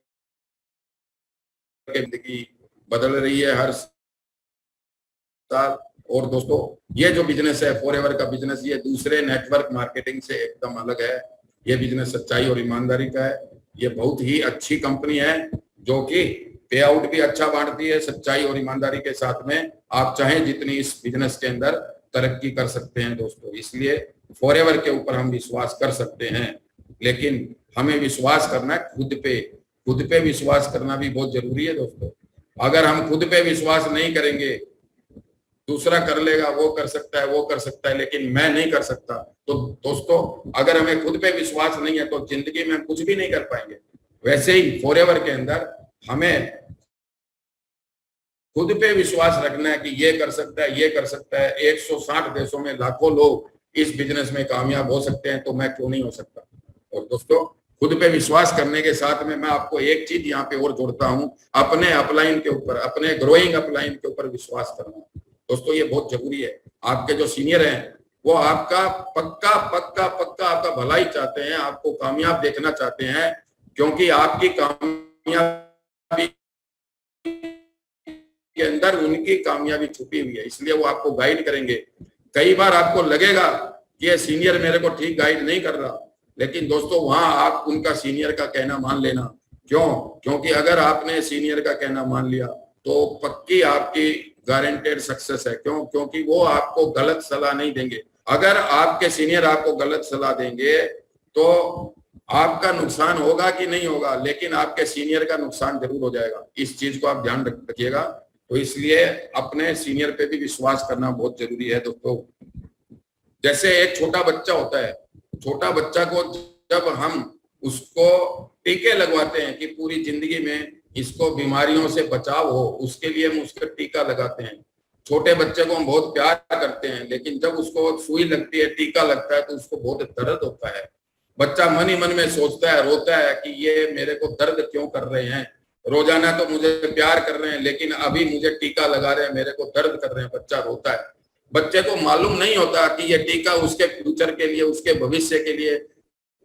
जिंदगी बदल रही है हर साल। और दोस्तों ये जो बिजनेस है फॉरएवर का बिजनेस, ये दूसरे नेटवर्क मार्केटिंग से एकदम अलग है। ये बिजनेस सच्चाई और ईमानदारी का है। ये बहुत ही अच्छी कंपनी है जो कि पे आउट भी अच्छा बांटती है। सच्चाई और ईमानदारी के साथ में आप चाहें जितनी इस बिजनेस के अंदर तरक्की कर सकते हैं दोस्तों। इसलिए फॉरएवर के ऊपर हम विश्वास कर सकते हैं, लेकिन हमें विश्वास करना है खुद पे। खुद पे विश्वास करना भी बहुत जरूरी है दोस्तों। अगर हम खुद पे विश्वास नहीं करेंगे, दूसरा कर लेगा, वो कर सकता है, वो कर सकता है, लेकिन मैं नहीं कर सकता, तो दोस्तों अगर हमें खुद पे विश्वास नहीं है तो जिंदगी में हम कुछ भी नहीं कर पाएंगे। वैसे ही फॉरएवर के अंदर हमें खुद पे विश्वास रखना है कि ये कर सकता है, ये कर सकता है। 160 देशों में लाखों लोग इस बिजनेस में कामयाब हो सकते हैं, तो मैं क्यों नहीं हो सकता। और दोस्तों खुद पे विश्वास करने के साथ में मैं आपको एक चीज यहाँ पे और जोड़ता हूँ, अपने अपलाइन के ऊपर, अपने ग्रोइंग अपलाइन के ऊपर विश्वास करना। दोस्तों ये बहुत जरूरी है। आपके जो सीनियर हैं वो आपका पक्का पक्का पक्का आपका भला ही चाहते हैं, आपको कामयाब देखना चाहते हैं, क्योंकि आपकी कामयाबी के अंदर उनकी कामयाबी छुपी हुई है। इसलिए वो आपको गाइड करेंगे। कई बार आपको लगेगा कि ये सीनियर मेरे को ठीक गाइड नहीं कर रहा, लेकिन दोस्तों वहां आप उनका सीनियर का कहना मान लेना। क्यों? क्योंकि अगर आपने सीनियर का कहना मान लिया तो पक्की आपकी गारंटेड सक्सेस है। क्यों? क्योंकि वो आपको गलत सलाह नहीं देंगे। अगर आपके सीनियर आपको गलत सलाह देंगे तो आपका नुकसान होगा कि नहीं होगा, लेकिन आपके सीनियर का नुकसान जरूर हो जाएगा। इस चीज को आप ध्यान रखिएगा। तो इसलिए अपने सीनियर पे भी विश्वास करना बहुत जरूरी है दोस्तों। जैसे एक छोटा बच्चा होता है, छोटा बच्चा को जब हम उसको टीके लगवाते हैं कि पूरी जिंदगी में इसको बीमारियों से बचाव हो, उसके लिए हम उसका टीका लगाते हैं। छोटे बच्चे को हम बहुत प्यार करते हैं, लेकिन जब उसको सुई लगती है, टीका लगता है, तो उसको बहुत दर्द होता है। बच्चा मन ही मन में सोचता है, रोता है कि ये मेरे को दर्द क्यों कर रहे हैं, रोजाना तो मुझे प्यार कर रहे हैं, लेकिन अभी मुझे टीका लगा रहे हैं, मेरे को दर्द कर रहे हैं। बच्चा रोता है। बच्चे को मालूम नहीं होता कि ये टीका उसके फ्यूचर के लिए, उसके भविष्य के लिए,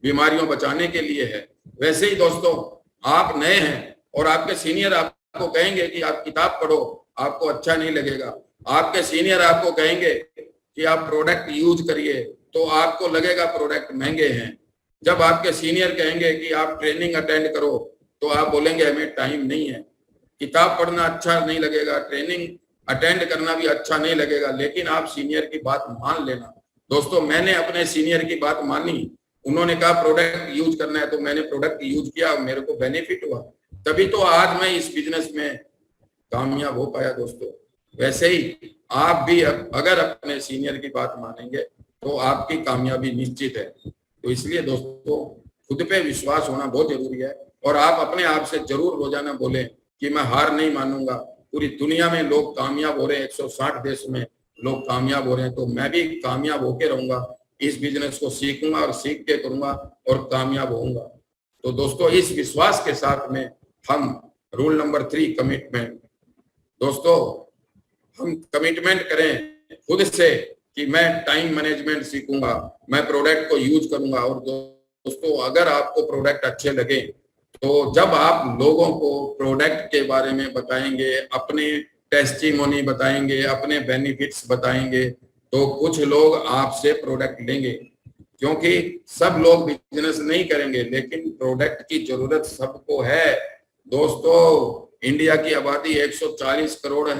बीमारियों बचाने के लिए है। वैसे ही दोस्तों, आप नए हैं और आपके सीनियर आपको कहेंगे कि आप किताब पढ़ो, आपको अच्छा नहीं लगेगा। आपके सीनियर आपको कहेंगे कि आप प्रोडक्ट यूज करिए, तो आपको लगेगा प्रोडक्ट महंगे हैं। जब आपके सीनियर कहेंगे कि आप ट्रेनिंग अटेंड करो, तो आप बोलेंगे हमें टाइम नहीं है। किताब पढ़ना अच्छा नहीं लगेगा, ट्रेनिंग अटेंड करना भी अच्छा नहीं लगेगा, लेकिन आप सीनियर की बात मान लेना। दोस्तों, मैंने अपने सीनियर की बात मानी। उन्होंने कहा प्रोडक्ट यूज करना है, तो मैंने प्रोडक्ट यूज किया, मेरे को बेनिफिट हुआ, तभी तो आज मैं इस बिजनेस में कामयाब हो पाया दोस्तों। वैसे ही आप भी अगर अपने सीनियर की बात मानेंगे तो आपकी कामयाबी निश्चित है। तो इसलिए दोस्तों, खुद पे विश्वास होना बहुत जरूरी है, और आप अपने आप से जरूर रोजाना बोलें कि मैं हार नहीं मानूंगा। पूरी दुनिया में लोग कामयाब हो रहे हैं, 160 देश में लोग कामयाब हो रहे हैं, तो मैं भी कामयाब होके रहूंगा। इस बिजनेस को सीखूंगा और सीख के करूंगा और कामयाब होऊंगा। तो दोस्तों, इस विश्वास के साथ में हम रूल नंबर 3 कमिटमेंट, दोस्तों हम कमिटमेंट करें खुद से कि मैं टाइम मैनेजमेंट सीखूंगा, मैं प्रोडक्ट को यूज करूंगा। और दोस्तों, अगर आपको प्रोडक्ट अच्छे लगे, तो जब आप लोगों को प्रोडक्ट के बारे में बताएंगे, अपने टेस्टिमोनी बताएंगे, अपने बेनिफिट्स बताएंगे, तो कुछ लोग आपसे प्रोडक्ट लेंगे। क्योंकि सब लोग बिजनेस नहीं करेंगे, लेकिन प्रोडक्ट की जरूरत सबको है। दोस्तों, इंडिया की आबादी 140 करोड़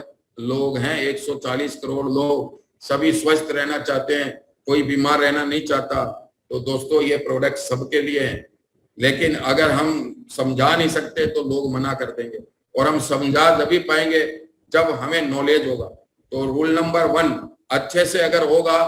लोग हैं। 140 करोड़ लोग सभी स्वस्थ रहना चाहते हैं, कोई बीमार रहना नहीं चाहता। तो दोस्तों, ये प्रोडक्ट सबके लिए है, लेकिन अगर हम समझा नहीं सकते तो लोग मना कर देंगे, और हम समझा जब पाएंगे जब हमें नॉलेज होगा। तो रूल नंबर 1 अच्छे से अगर होगा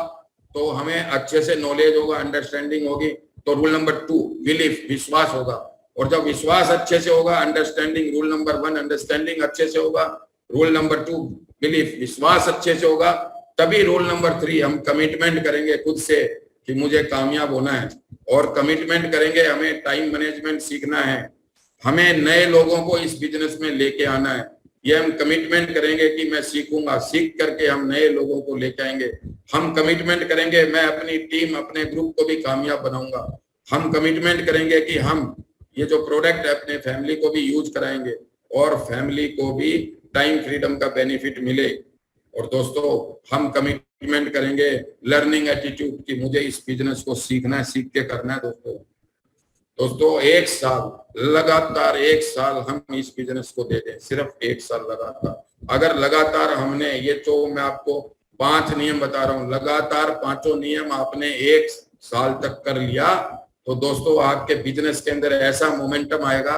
तो हमें अच्छे से नॉलेज होगा, अंडरस्टैंडिंग होगी। तो रूल नंबर 2 बिलीफ, विश्वास होगा, और जब विश्वास अच्छे से होगा, अंडरस्टैंडिंग, रूल नंबर 1 अंडरस्टैंडिंग अच्छे से होगा, रूल नंबर 2 बिलीफ, विश्वास अच्छे से होगा, तभी रूल नंबर 3 हम कमिटमेंट करेंगे खुद से कि मुझे कामयाब होना है। और कमिटमेंट करेंगे, हमें टाइम मैनेजमेंट सीखना है, हमें नए लोगों को इस बिजनेस में लेके आना है। ये हम कमिटमेंट करेंगे कि मैं सीखूंगा, सीख करके हम नए लोगों को लेके आएंगे। हम कमिटमेंट करेंगे, मैं अपनी टीम, अपने ग्रुप को भी कामयाब बनाऊंगा। हम कमिटमेंट करेंगे कि हम ये जो प्रोडक्ट है अपने फैमिली को भी यूज कराएंगे, और फैमिली को भी टाइम फ्रीडम का बेनिफिट मिले। और दोस्तों, हम कमिटमेंट करेंगे लर्निंग एटीट्यूड की, मुझे इस बिजनेस को सीखना है, सीख के करना है। दोस्तों 1 साल लगातार, 1 साल हम इस बिजनेस को दे दें, सिर्फ 1 साल लगातार। अगर लगातार हमने ये जो मैं आपको 5 नियम बता रहा हूँ, लगातार 5 नियम आपने 1 साल तक कर लिया, तो दोस्तों आपके बिजनेस के अंदर ऐसा मोमेंटम आएगा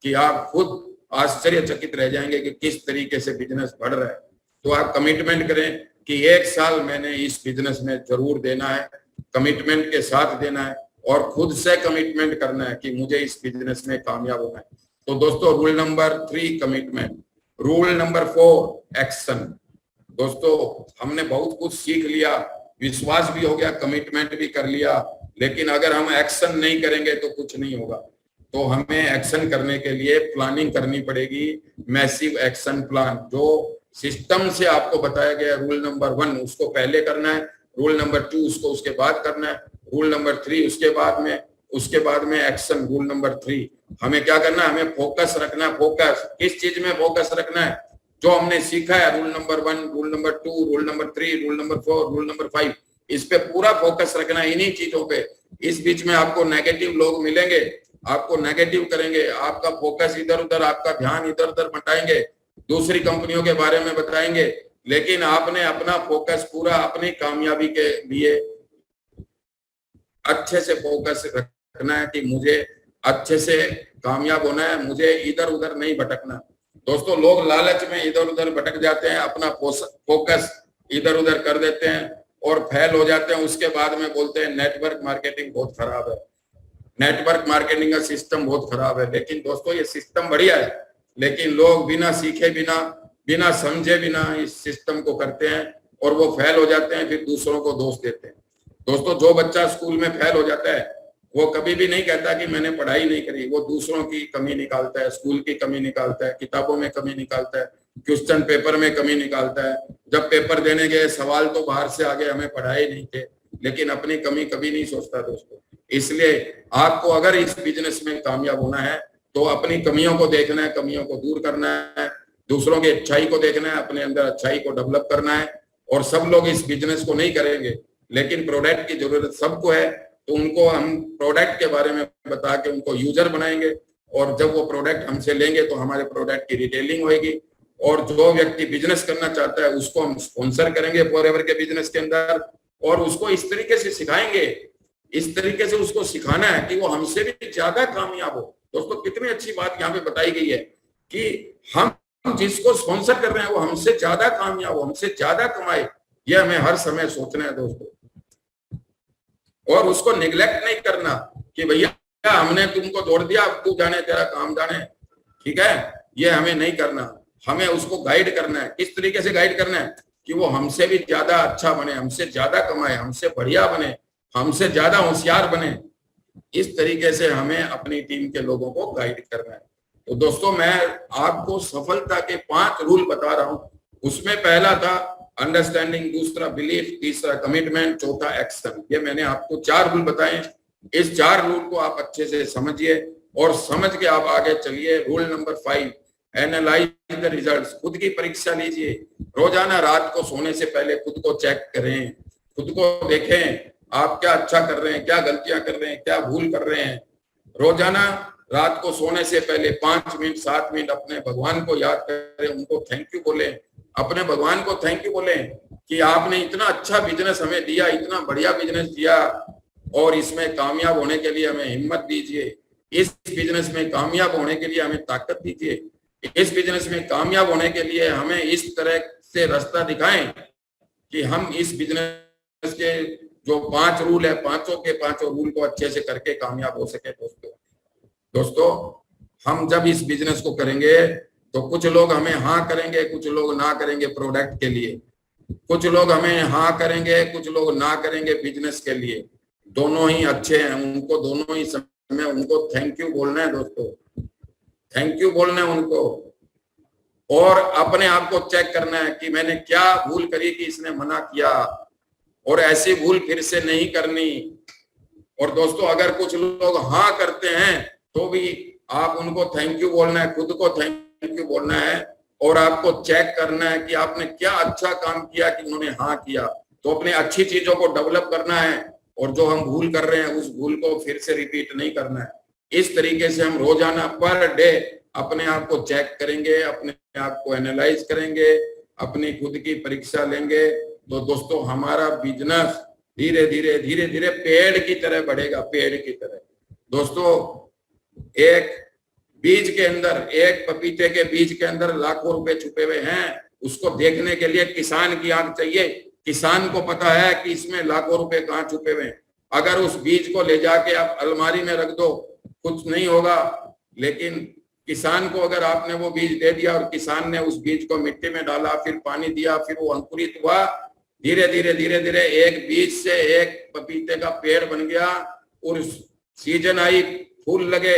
कि आप खुद आश्चर्यचकित रह जाएंगे कि किस तरीके से बिजनेस बढ़ रहा है। तो आप कमिटमेंट करें कि 1 साल मैंने इस बिजनेस में जरूर देना है, कमिटमेंट के साथ देना है, और खुद से कमिटमेंट करना है कि मुझे इस बिजनेस में कामयाब होना है। तो दोस्तों, rule number 3 commitment. Rule number 4 action. दोस्तों, हमने बहुत कुछ सीख लिया, विश्वास भी हो गया, कमिटमेंट भी कर लिया, लेकिन अगर हम एक्शन नहीं करेंगे तो कुछ नहीं होगा। तो हमें एक्शन करने के लिए प्लानिंग करनी पड़ेगी, मैसिव एक्शन प्लान, जो सिस्टम से आपको बताया गया। रूल नंबर 1 उसको पहले करना है, रूल नंबर 2 उसको उसके बाद करना है, रूल नंबर 3 उसके बाद में एक्शन। रूल नंबर 3 हमें क्या करना है, हमें फोकस रखना है। फोकस किस चीज में फोकस रखना है, जो हमने सीखा है, rule number 1, rule number 2, rule number 3, rule number 4, rule number 5, इस पे पूरा फोकस रखना है, इन्हीं चीजों पे। इस बीच में आपको नेगेटिव लोग मिलेंगे, आपको नेगेटिव करेंगे, आपका फोकस इधर उधर, आपका ध्यान इधर उधर बटाएंगे, दूसरी कंपनियों के बारे में बताएंगे, लेकिन आपने अपना फोकस पूरा अपनी कामयाबी के लिए अच्छे से फोकस रख भटकना है कि मुझे अच्छे से कामयाब होना है, मुझे इधर उधर नहीं भटकना। दोस्तों, लोग लालच में इधर उधर भटक जाते हैं, अपना फोकस इधर उधर कर देते हैं और फेल हो जाते हैं। उसके बाद में बोलते हैं नेटवर्क मार्केटिंग बहुत खराब है, नेटवर्क मार्केटिंग का सिस्टम बहुत खराब है। लेकिन दोस्तों, ये सिस्टम बढ़िया है, लेकिन लोग बिना सीखे, बिना समझे, बिना इस सिस्टम को करते हैं और वो फेल हो जाते हैं, फिर दूसरों को दोष देते हैं। दोस्तों, जो बच्चा स्कूल में फेल हो जाता है वो कभी भी नहीं कहता कि मैंने पढ़ाई नहीं करी, वो दूसरों की कमी निकालता है, स्कूल की कमी निकालता है, किताबों में कमी निकालता है, क्वेश्चन पेपर में कमी निकालता है। जब पेपर देने गए, सवाल तो बाहर से आ गए, हमें पढ़ाए नहीं थे, लेकिन अपनी कमी कभी नहीं सोचता दोस्तों। इसलिए आपको अगर इस बिजनेस में कामयाब होना है तो अपनी कमियों को देखना है, कमियों को दूर करना है, दूसरों की अच्छाई को देखना है, अपने अंदर अच्छाई को डेवलप करना है। और सब लोग इस बिजनेस को नहीं करेंगे, लेकिन प्रोडक्ट की जरूरत सबको है, तो उनको हम प्रोडक्ट के बारे में बता के उनको यूजर बनाएंगे। और जब वो प्रोडक्ट हमसे लेंगे तो हमारे प्रोडक्ट की रिटेलिंग होगी। और जो व्यक्ति बिजनेस करना चाहता है उसको हम स्पॉन्सर करेंगे फॉरएवर के बिजनेस के अंदर, और उसको इस तरीके से सिखाएंगे, इस तरीके से उसको सिखाना है कि वो हमसे भी ज्यादा कामयाब हो। दोस्तों, कितनी अच्छी बात यहाँ पे बताई गई है कि हम जिसको स्पॉन्सर कर रहे हैं वो हमसे ज्यादा कामयाब हो, हमसे ज्यादा कमाए। ये हमें हर समय सोचना है दोस्तों, और उसको निगलेक्ट नहीं करना कि भैया हमने तुमको जोड़ दिया, अब तू जाने, तेरा काम जाने, ठीक है। ये हमें नहीं करना, हमें उसको गाइड करना है। किस तरीके से गाइड करना है कि वो हमसे भी ज्यादा अच्छा बने, हमसे ज्यादा कमाए, हमसे बढ़िया बने, हमसे ज्यादा होशियार बने। इस तरीके से हमें अपनी टीम के लोगों को गाइड करना है। तो दोस्तों, मैं आपको सफलता के 5 रूल बता रहा हूं। उसमें पहला था अंडरस्टैंडिंग, दूसरा बिलीफ, तीसरा कमिटमेंट, चौथा एक्शन। ये मैंने आपको 4 रूल बताए। इस 4 रूल को आप अच्छे से समझिए और समझ के आप आगे चलिए। Rule number 5, analyse the results. खुद की परीक्षा लीजिए। रोजाना रात को सोने से पहले खुद को चेक करें, खुद को देखें आप क्या अच्छा कर रहे हैं, क्या गलतियां कर रहे हैं, क्या भूल कर रहे हैं। रोजाना रात को सोने से पहले 5 मिनट 7 मिनट अपने भगवान को याद करें, उनको थैंक यू बोलें, अपने भगवान को थैंक यू बोलें कि आपने इतना अच्छा बिजनेस हमें दिया, इतना बढ़िया बिजनेस दिया, और इसमें कामयाब होने के लिए हमें हिम्मत दीजिए, इस बिजनेस में कामयाब होने के लिए हमें ताकत दीजिए, इस बिजनेस में कामयाब होने के लिए हमें इस तरह से रास्ता दिखाएं कि हम इस बिजनेस के जो 5 रूल है, पांचों के पांचों रूल को अच्छे से करके कामयाब हो सके। दोस्तों, हम जब इस बिजनेस को करेंगे तो कुछ लोग हमें हाँ करेंगे, कुछ लोग ना करेंगे प्रोडक्ट के लिए, कुछ लोग हमें हाँ करेंगे, कुछ लोग ना करेंगे बिजनेस के लिए। दोनों ही अच्छे हैं, उनको दोनों ही समय उनको थैंक यू बोलना है दोस्तों, थैंक यू बोलना है उनको। और अपने आप को चेक करना है कि मैंने क्या भूल करी कि इसने मना किया, और ऐसी भूल फिर से नहीं करनी। और दोस्तों, अगर कुछ लोग हाँ करते हैं तो भी आप उनको थैंक यू बोलना है, खुद को थैंक यू बोलना है, और आपको चेक करना है कि आपने क्या अच्छा काम किया कि उन्होंने हाँ किया। तो अपने अच्छी चीजों को डेवलप करना है, और जो हम भूल कर रहे हैं उस भूल को फिर से रिपीट नहीं करना है। इस तरीके से हम रोजाना पर डे अपने आप को चेक करेंगे, अपने आप को एनालाइज करेंगे, अपनी खुद की परीक्षा लेंगे, तो दोस्तों हमारा बिजनेस धीरे धीरे पेड़ की तरह बढ़ेगा, पेड़ की तरह। दोस्तों, एक बीज के अंदर, एक पपीते के बीज के अंदर लाखों रुपए छुपे हुए हैं। उसको देखने के लिए किसान की आंख चाहिए। किसान को पता है कि इसमें लाखों रुपए कहाँ छुपे हुए हैं। अगर उस बीज को ले जाके आप अलमारी में रख दो, कुछ नहीं होगा। लेकिन किसान को अगर आपने वो बीज दे दिया और किसान ने उस बीज को मिट्टी में डाला, फिर पानी दिया, फिर वो अंकुरित हुआ, धीरे धीरे एक बीज से एक पपीते का पेड़ बन गया। और सीजन आई, फूल लगे,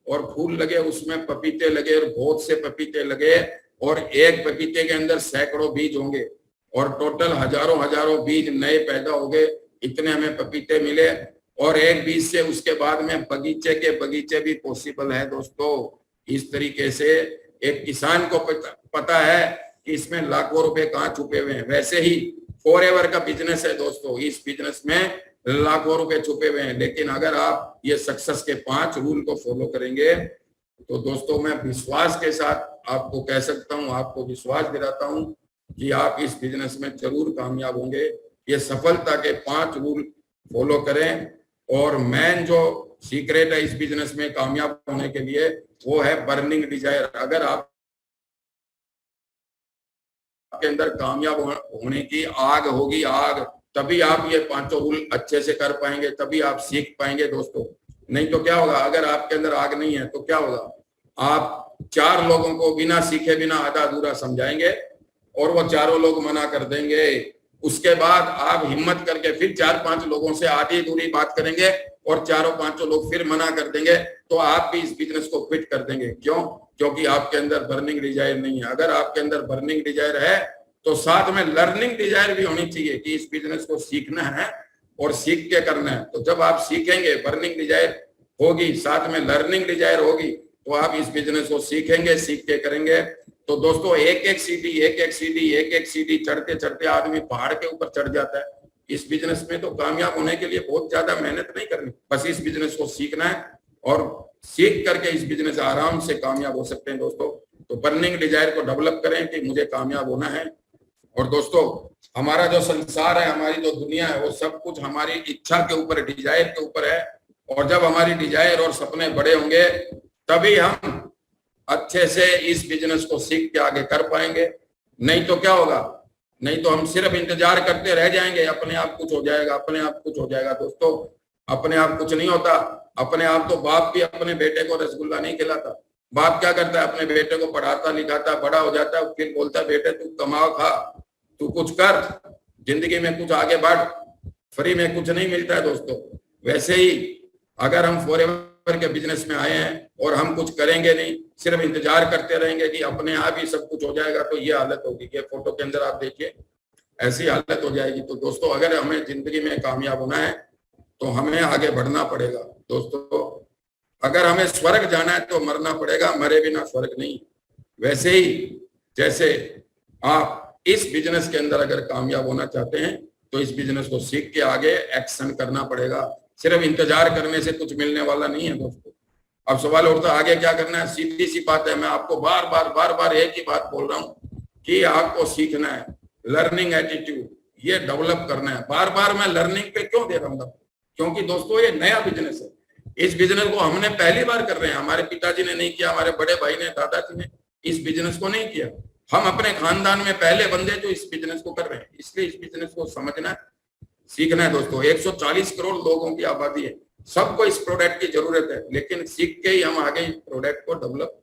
और फूल लगे उसमें पपीते लगे, और बहुत से पपीते लगे, और एक पपीते के अंदर सैकड़ों बीज होंगे, और टोटल हजारों बीज नए पैदा हो गए। इतने हमें पपीते मिले, और एक बीज से उसके बाद में बगीचे के बगीचे भी पॉसिबल है दोस्तों। इस तरीके से एक किसान को पता है कि इसमें लाखों रुपए कहाँ छुपे हुए हैं। वैसे ही फॉरएवर का बिजनेस है दोस्तों, इस बिजनेस में लाखों रुपए छुपे हुए हैं। लेकिन अगर आप ये सक्सेस के 5 रूल को फॉलो करेंगे तो दोस्तों मैं विश्वास के साथ आपको कह सकता हूँ, आपको विश्वास दिलाता हूँ कि आप इस बिजनेस में जरूर कामयाब होंगे। ये सफलता के 5 रूल फॉलो करें। और मेन जो सीक्रेट है इस बिजनेस में कामयाब होने के लिए, वो है बर्निंग डिजायर। अगर आप के अंदर कामयाब होने की आग होगी, आग, तभी आप ये पांचों रूल अच्छे से कर पाएंगे, तभी आप सीख पाएंगे दोस्तों। नहीं तो क्या होगा, अगर आपके अंदर आग नहीं है तो क्या होगा, आप 4 लोगों को बिना सीखे बिना आधा अधूरा समझाएंगे और वो चारों लोग मना कर देंगे। उसके बाद आप हिम्मत करके फिर 4-5 लोगों से आधी अधूरी बात करेंगे और चारों पांचों लोग फिर मना कर देंगे, तो आप भी इस बिजनेस को क्विट कर देंगे। क्यों? क्योंकि आपके अंदर बर्निंग डिजायर नहीं है। अगर आपके अंदर बर्निंग डिजायर है तो साथ में लर्निंग डिजायर भी होनी चाहिए कि इस बिजनेस को सीखना है और सीख के करना है। तो जब आप सीखेंगे, बर्निंग डिजायर होगी, साथ में लर्निंग डिजायर होगी, तो आप इस बिजनेस को सीखेंगे, सीख के करेंगे। तो दोस्तों एक एक सीढ़ी चढ़ते चढ़ते आदमी पहाड़ के ऊपर चढ़ जाता है। इस बिजनेस में तो कामयाब होने के लिए बहुत ज्यादा मेहनत नहीं करनी, बस इस बिजनेस को सीखना है और सीख करके इस बिजनेस में आराम से कामयाब हो सकते हैं दोस्तों। तो बर्निंग डिजायर को डेवलप करें कि मुझे कामयाब होना है। और दोस्तों हमारा जो संसार है, हमारी जो दुनिया है, वो सब कुछ हमारी इच्छा के ऊपर, डिजायर के ऊपर है। और जब हमारी डिजायर और सपने बड़े होंगे तभी हम अच्छे से इस बिजनेस को सीख के आगे कर पाएंगे। नहीं तो क्या होगा, नहीं तो हम सिर्फ इंतजार करते रह जाएंगे, अपने आप कुछ हो जाएगा, अपने आप कुछ हो जाएगा। दोस्तों अपने आप कुछ नहीं होता। अपने आप तो बाप भी अपने बेटे को रसगुल्ला नहीं खिलाता। बाप क्या करता है, अपने बेटे को पढ़ाता लिखाता, बड़ा हो जाता है, फिर बोलता है बेटे तू कमाओ खा, तू कुछ कर, जिंदगी में कुछ आगे बढ़, फ्री में कुछ नहीं मिलता है दोस्तों। वैसे ही अगर हम फॉरएवर के बिजनेस में आए हैं और हम कुछ करेंगे नहीं, सिर्फ इंतजार करते रहेंगे कि अपने आप ही सब कुछ हो जाएगा, तो ये हालत होगी। ये फोटो के अंदर आप देखिए, ऐसी हालत हो जाएगी। तो दोस्तों अगर हमें जिंदगी में कामयाब होना है तो हमें आगे बढ़ना पड़ेगा दोस्तों। अगर हमें स्वर्ग जाना है तो मरना पड़ेगा, मरे बिना स्वर्ग नहीं। वैसे ही जैसे आप इस बिजनेस के अंदर अगर कामयाब होना चाहते हैं तो इस बिजनेस को सीख के आगे एक्शन करना पड़ेगा। सिर्फ इंतजार करने से कुछ मिलने वाला नहीं है दोस्तों। अब सवाल उठता है आगे क्या करना है। सीधी सी बात है, मैं आपको बार बार एक ही बात बोल रहा हूँ कि आपको सीखना है, लर्निंग एटीट्यूड ये डेवलप करना है। बार बार मैं लर्निंग पे क्यों दे रहा हूँ, क्योंकि दोस्तों ये नया बिजनेस है। इस बिजनेस को हमने पहली बार कर रहे हैं, हमारे पिताजी ने नहीं किया, हमारे बड़े भाई ने, दादाजी ने इस बिजनेस को नहीं किया। हम अपने खानदान में पहले बंदे जो इस बिजनेस को कर रहे हैं, इसलिए इस बिजनेस को समझना है, सीखना है दोस्तों। 140 करोड़ लोगों की आबादी है, सबको इस प्रोडक्ट की जरूरत है, लेकिन सीख के ही हम आगे प्रोडक्ट को डेवलप,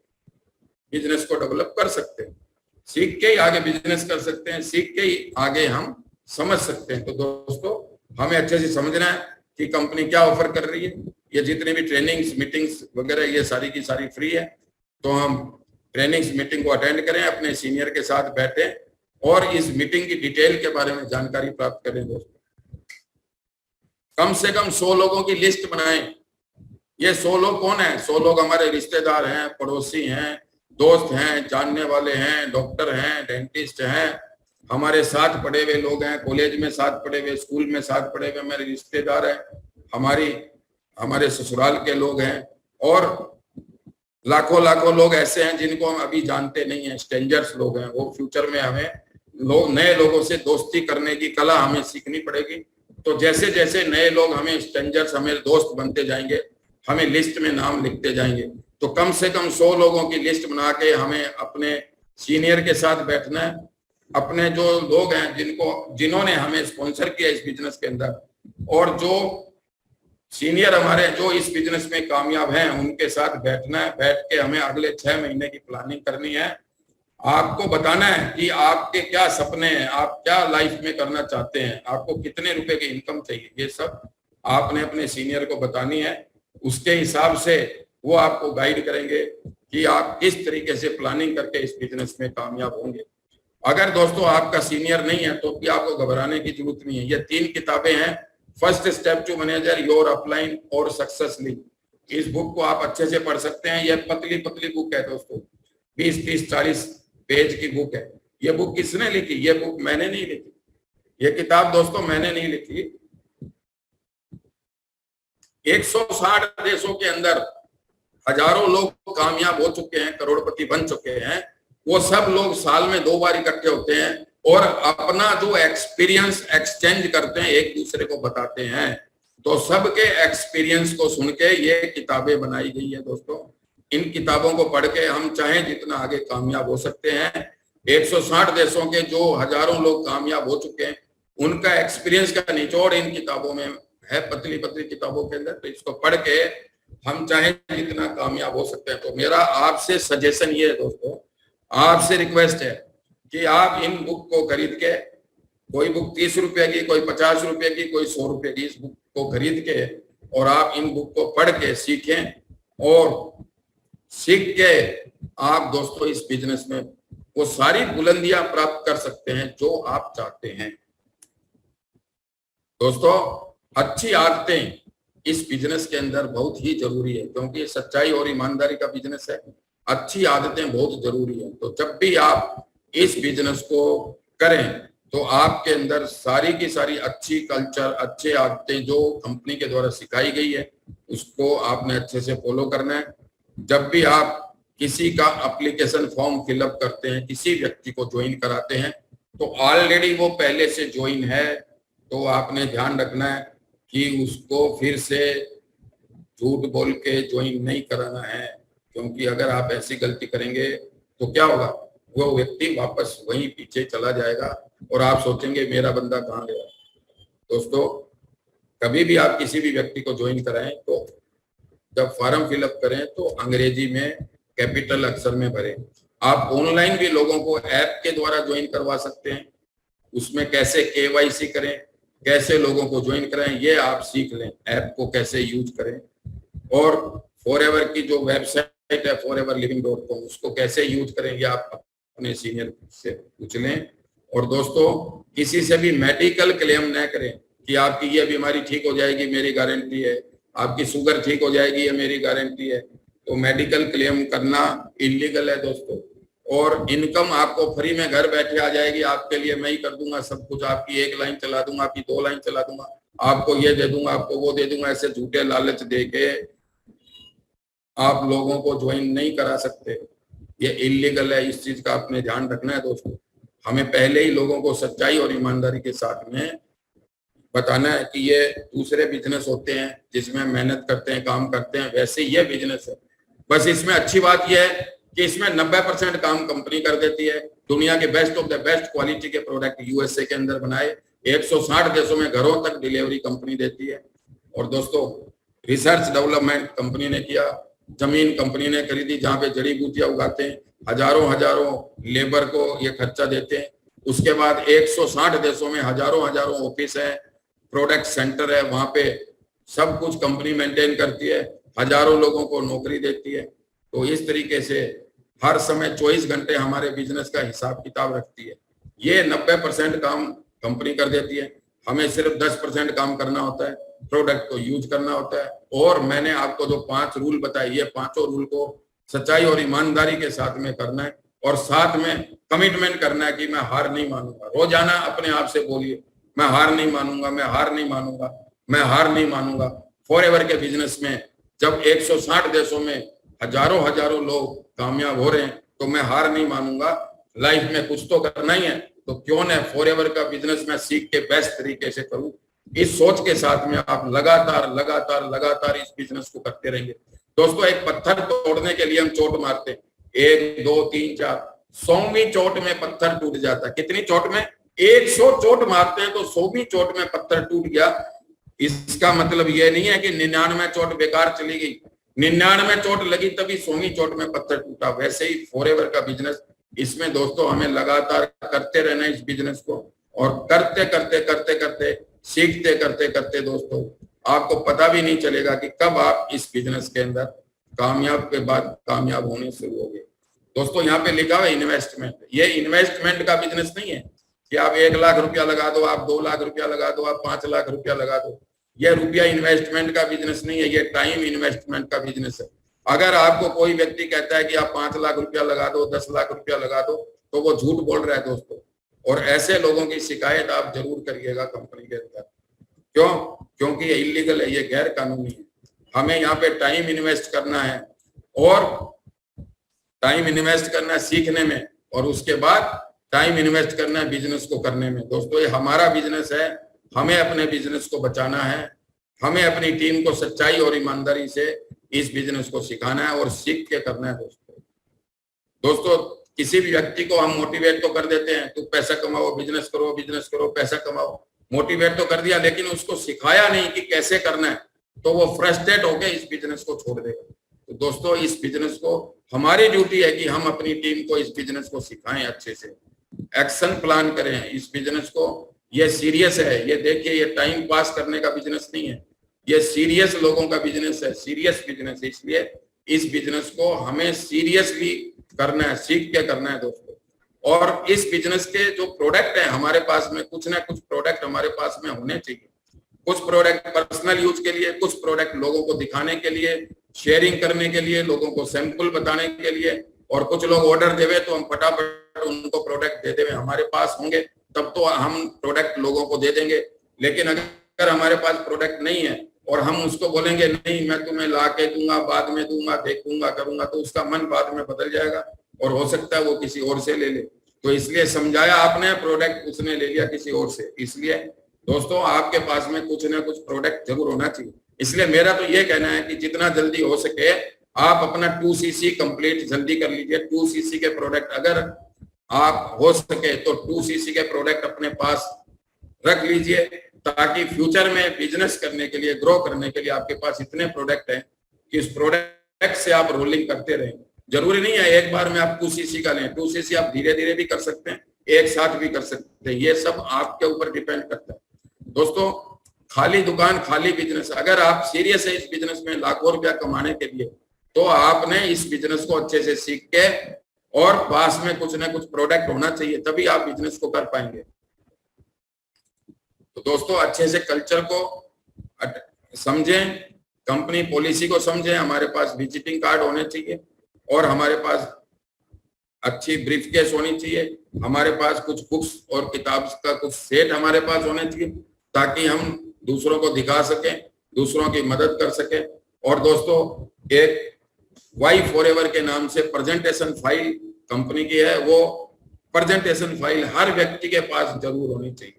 बिजनेस को डेवलप कर सकते हैं। सीख के ही आगे बिजनेस कर सकते हैं, सीख के ही आगे हम समझ सकते हैं। तो दोस्तों हमें अच्छे से समझना है कि कंपनी क्या ऑफर कर रही है। ये जितनी भी ट्रेनिंग्स मीटिंग्स वगैरह ये सारी की सारी फ्री है। तो हम ट्रेनिंग्स मीटिंग को अटेंड करें, अपने सीनियर के साथ बैठें और इस मीटिंग की डिटेल के बारे में जानकारी प्राप्त करें दोस्तों। कम से कम 100 लोगों की लिस्ट बनाएं। ये 100 लोग कौन है? 100 लोग हमारे रिश्तेदार हैं, पड़ोसी हैं, दोस्त हैं, जानने वाले हैं, डॉक्टर हैं, डेंटिस्ट हैं, हमारे साथ पढ़े हुए लोग हैं, कॉलेज में साथ पढ़े हुए, स्कूल में साथ पढ़े हुए हमारे रिश्तेदार हैं, हमारे ससुराल के लोग हैं, और लाखों लाखों लोग ऐसे हैं जिनको हम अभी जानते नहीं हैं, स्ट्रेंजर्स लोग हैं। वो फ्यूचर में हमें नए लोगों से दोस्ती करने की कला हमें सीखनी पड़ेगी। तो जैसे जैसे नए लोग हमें स्ट्रेंजर्स, हमें दोस्त बनते जाएंगे, हमें लिस्ट में नाम लिखते जाएंगे। तो कम से कम 100 लोगों की लिस्ट बना के हमें अपने सीनियर के साथ बैठना है। अपने जो लोग हैं जिन्होंने हमें स्पॉन्सर किया इस बिजनेस के अंदर, और जो सीनियर हमारे जो इस बिजनेस में कामयाब हैं, उनके साथ बैठना है। बैठ के हमें अगले 6 महीने की प्लानिंग करनी है। आपको बताना है कि आपके क्या सपने हैं, आप क्या लाइफ में करना चाहते हैं, आपको कितने रुपए की इनकम चाहिए, ये सब आपने अपने सीनियर को बतानी है। उसके हिसाब से वो आपको गाइड करेंगे कि आप किस तरीके से प्लानिंग करके इस बिजनेस में कामयाब होंगे। अगर दोस्तों आपका सीनियर नहीं है तो भी आपको घबराने की जरूरत नहीं है। ये 3 किताबें हैं, first step to manager, your upline और सक्सेस लीग। इस बुक को आप अच्छे से पढ़ सकते हैं। ये पतली पतली बुक है दोस्तों, 20, 30, 40 पेज की बुक है। ये बुक किसने लिखी? ये बुक मैंने नहीं लिखी, ये किताब दोस्तों मैंने नहीं लिखी। 160 देशों के अंदर हजारों लोग कामयाब हो चुके हैं, करोड़पति बन चुके हैं। वो सब लोग साल में 2 बार इकट्ठे होते हैं और अपना जो एक्सपीरियंस एक्सचेंज करते हैं, एक दूसरे को बताते हैं। तो सबके एक्सपीरियंस को सुन के ये किताबें बनाई गई है दोस्तों। इन किताबों को पढ़ के हम चाहें जितना आगे कामयाब हो सकते हैं। 160 देशों के जो हजारों लोग कामयाब हो चुके हैं, उनका एक्सपीरियंस का निचोड़ इन किताबों में है, पतली पतली किताबों के अंदर। तो इसको पढ़ के हम चाहें जितना कामयाब हो सकते हैं। तो मेरा आपसे सजेशन ये है दोस्तों, आपसे रिक्वेस्ट है कि आप इन बुक को खरीद के, कोई बुक 30 रुपए की, कोई 50 रुपए की, कोई 100 रुपए की, इस बुक को खरीद के और आप इन बुक को पढ़ के सीखें, और सीख के आप दोस्तों इस बिजनेस में वो सारी बुलंदियां प्राप्त कर सकते हैं जो आप चाहते हैं। दोस्तों अच्छी आदतें इस बिजनेस के अंदर बहुत ही जरूरी है, क्योंकि सच्चाई और ईमानदारी का बिजनेस है। अच्छी आदतें बहुत जरूरी है। तो जब भी आप इस बिजनेस को करें तो आपके अंदर सारी की सारी अच्छी कल्चर, अच्छी आदतें जो कंपनी के द्वारा सिखाई गई है, उसको आपने अच्छे से फॉलो करना है। जब भी आप किसी का एप्लीकेशन फॉर्म फिलअप करते हैं, किसी व्यक्ति को ज्वाइन कराते हैं, तो ऑलरेडी वो पहले से ज्वाइन है, तो आपने ध्यान रखना है कि उसको फिर से झूठ बोल के ज्वाइन नहीं कराना है। क्योंकि अगर आप ऐसी गलती करेंगे तो क्या होगा, वो व्यक्ति वापस वहीं पीछे चला जाएगा और आप सोचेंगे मेरा बंदा कहाँ गया। दोस्तों कभी भी आप किसी भी व्यक्ति को ज्वाइन कराएं तो जब फॉर्म फिलअप करें तो अंग्रेजी में कैपिटल अक्षर में भरें। आप ऑनलाइन भी लोगों को ऐप के द्वारा ज्वाइन करवा सकते हैं। उसमें कैसे KYC करें, कैसे लोगों को ज्वाइन कराएं, ये आप सीख लें। ऐप को कैसे यूज करें, और फॉरएवर की जो वेबसाइट है foreverliving.com, उसको कैसे यूज करें, ये आप अपने सीनियर से पूछ लें। और दोस्तों किसी से भी मेडिकल क्लेम न करें कि आपकी ये बीमारी ठीक हो जाएगी मेरी गारंटी है, आपकी शुगर ठीक हो जाएगी ये मेरी गारंटी है। तो मेडिकल क्लेम करना इलीगल है दोस्तों। और इनकम आपको फ्री में घर बैठे आ जाएगी, आपके लिए मैं ही कर दूंगा सब कुछ, आपकी 1 लाइन चला दूंगा, आपकी 2 लाइन चला दूंगा, आपको ये दे दूंगा, आपको वो दे दूंगा, ऐसे झूठे लालच दे के आप लोगों को ज्वाइन नहीं करा सकते। ये इलीगल है, इस चीज का आपने ध्यान रखना है दोस्तों। हमें पहले ही लोगों को सच्चाई और ईमानदारी के साथ में बताना है कि ये दूसरे बिजनेस होते हैं जिसमें मेहनत करते हैं, काम करते हैं, वैसे ये बिजनेस है। बस इसमें अच्छी बात यह है कि इसमें 90% काम कंपनी कर देती है। दुनिया के best of the best quality के प्रोडक्ट USA के अंदर बनाए 160 देशों में घरों तक डिलीवरी कंपनी देती है। और दोस्तों रिसर्च डेवलपमेंट कंपनी ने किया, जमीन कंपनी ने खरीदी जहां पे जड़ी बूटियां उगाते हैं, हजारों लेबर को ये खर्चा देते हैं। उसके बाद 160 देशों में हजारों ऑफिस है, प्रोडक्ट सेंटर है, वहां पे सब कुछ कंपनी मेंटेन करती है, हजारों लोगों को नौकरी देती है। तो इस तरीके से हर समय 24 घंटे हमारे बिजनेस का हिसाब किताब रखती है। ये 90% काम कंपनी कर देती है, हमें सिर्फ 10% काम करना होता है, प्रोडक्ट को यूज करना होता है। और मैंने आपको जो 5 रूल बताए, ये 5 रूल को सच्चाई और ईमानदारी के साथ में करना है, और साथ में कमिटमेंट करना है कि मैं हार नहीं मानूंगा। रोजाना अपने आप से बोलिए, मैं हार नहीं मानूंगा, मैं हार नहीं मानूंगा, मैं हार नहीं मानूंगा। फॉरएवर के बिजनेस में जब 160 देशों में हजारों लोग कामयाब हो रहे हैं, तो मैं हार नहीं मानूंगा। लाइफ में कुछ तो करना ही है, तो क्यों न फॉरएवर का बिजनेस मैं सीख के बेस्ट तरीके से करूं। इस सोच के साथ में आप लगातार इस बिजनेस को करते रहेंगे। दोस्तों एक पत्थर तोड़ने के लिए हम चोट मारते हैं, 1 2 3 4, 100वीं चोट में पत्थर टूट जाता है। कितनी चोट में? 100 चोट मारते हैं तो 100वीं चोट में पत्थर टूट गया। इसका मतलब ये नहीं है कि 99 चोट बेकार चली गई, 99 चोट लगी तभी 100वीं चोट में पत्थर टूटा। वैसे ही फॉरएवर का बिजनेस, इसमें दोस्तों हमें लगातार करते रहना है इस बिजनेस को, और करते सीखते करते दोस्तों आपको पता भी नहीं चलेगा कि कब आप इस बिजनेस के अंदर कामयाब के बाद कामयाब होने शुरू हो गए। दोस्तों यहाँ पे लिखा हुआ है इन्वेस्टमेंट। ये इन्वेस्टमेंट का बिजनेस नहीं है कि आप 1 लाख रुपया लगा दो, आप 2 लाख रुपया लगा दो, आप 5 लाख रुपया लगा दो। ये रुपया इन्वेस्टमेंट का बिजनेस नहीं है, ये टाइम इन्वेस्टमेंट का बिजनेस है। अगर आपको कोई व्यक्ति कहता है कि आप 5 लाख रुपया लगा दो, 10 लाख रुपया लगा दो, तो वो झूठ बोल रहा है दोस्तों। और ऐसे लोगों की शिकायत आप जरूर करिएगा कंपनी के अंदर। क्यों? क्योंकि ये इलीगल है, ये गैर कानूनी है। हमें यहाँ पे टाइम इन्वेस्ट करना है, और टाइम इन्वेस्ट करना है सीखने में, और उसके बाद टाइम इन्वेस्ट करना है बिजनेस को करने में। दोस्तों ये हमारा बिजनेस है, हमें अपने बिजनेस को बचाना है, हमें अपनी टीम को सच्चाई और ईमानदारी से इस बिजनेस को सिखाना है और सीख के करना है। दोस्तों किसी भी व्यक्ति को हम मोटिवेट तो कर देते हैं, तू पैसा कमाओ, बिजनेस करो, पैसा कमाओ, मोटिवेट तो कर दिया, लेकिन उसको सिखाया नहीं कि कैसे करना है, तो वो फ्रस्ट्रेट होकर इस बिजनेस को छोड़ देगा। तो दोस्तों इस बिजनेस को हमारी ड्यूटी है कि हम अपनी टीम को इस बिजनेस को सिखाएं, अच्छे से एक्शन प्लान करें इस बिजनेस को। ये सीरियस है, ये देखिए, ये टाइम पास करने का बिजनेस नहीं है, ये सीरियस लोगों का बिजनेस है, सीरियस बिजनेस है। इसलिए इस बिजनेस को हमें सीरियसली करना है, सीख के करना है दोस्तों। और इस बिजनेस के जो प्रोडक्ट है हमारे पास में, कुछ ना कुछ प्रोडक्ट हमारे पास में होने चाहिए। कुछ प्रोडक्ट पर्सनल यूज के लिए, कुछ प्रोडक्ट लोगों को दिखाने के लिए, शेयरिंग करने के लिए, लोगों को सैंपल बताने के लिए, और कुछ लोग ऑर्डर देवे तो हम फटाफट उनको प्रोडक्ट दे देवे। हमारे पास होंगे तब तो हम प्रोडक्ट लोगों को दे देंगे, लेकिन अगर हमारे पास प्रोडक्ट नहीं है और हम उसको बोलेंगे नहीं मैं तुम्हें ला के दूंगा, बाद में दूंगा, देखूंगा, करूंगा, तो उसका मन बाद में बदल जाएगा और हो सकता है वो किसी और से ले ले। तो इसलिए समझाया आपने, प्रोडक्ट उसने ले लिया किसी और से। इसलिए दोस्तों आपके पास में कुछ ना कुछ प्रोडक्ट जरूर होना चाहिए। इसलिए मेरा तो ये कहना है कि जितना जल्दी हो सके आप अपना 2cc कंप्लीट जल्दी कर लीजिए। 2cc के प्रोडक्ट अगर आप हो सके तो 2cc के प्रोडक्ट अपने पास रख लीजिए, ताकि फ्यूचर में बिजनेस करने के लिए, ग्रो करने के लिए आपके पास इतने प्रोडक्ट हैं कि उस प्रोडक्ट से आप रोलिंग करते रहें। जरूरी नहीं है एक बार में आप 2cc का लें, 2cc आप धीरे धीरे भी कर सकते हैं, एक साथ भी कर सकते हैं, ये सब आपके ऊपर डिपेंड करता है। दोस्तों खाली दुकान, खाली बिजनेस, अगर आप सीरियस है इस बिजनेस में लाखों रुपया कमाने के लिए, तो आपने इस बिजनेस को अच्छे से सीख के और पास में कुछ ना कुछ प्रोडक्ट होना चाहिए, तभी आप बिजनेस को कर पाएंगे। तो दोस्तों अच्छे से कल्चर को समझें, कंपनी पॉलिसी को समझें, हमारे पास विजिटिंग कार्ड होने चाहिए और हमारे पास अच्छी ब्रीफकेस होनी चाहिए, हमारे पास कुछ बुक्स और किताब का कुछ सेट हमारे पास होने चाहिए, ताकि हम दूसरों को दिखा सकें, दूसरों की मदद कर सकें। और दोस्तों एक वाई फॉरएवर के नाम से प्रेजेंटेशन फाइल कंपनी की है, वो प्रेजेंटेशन फाइल हर व्यक्ति के पास जरूर होनी चाहिए।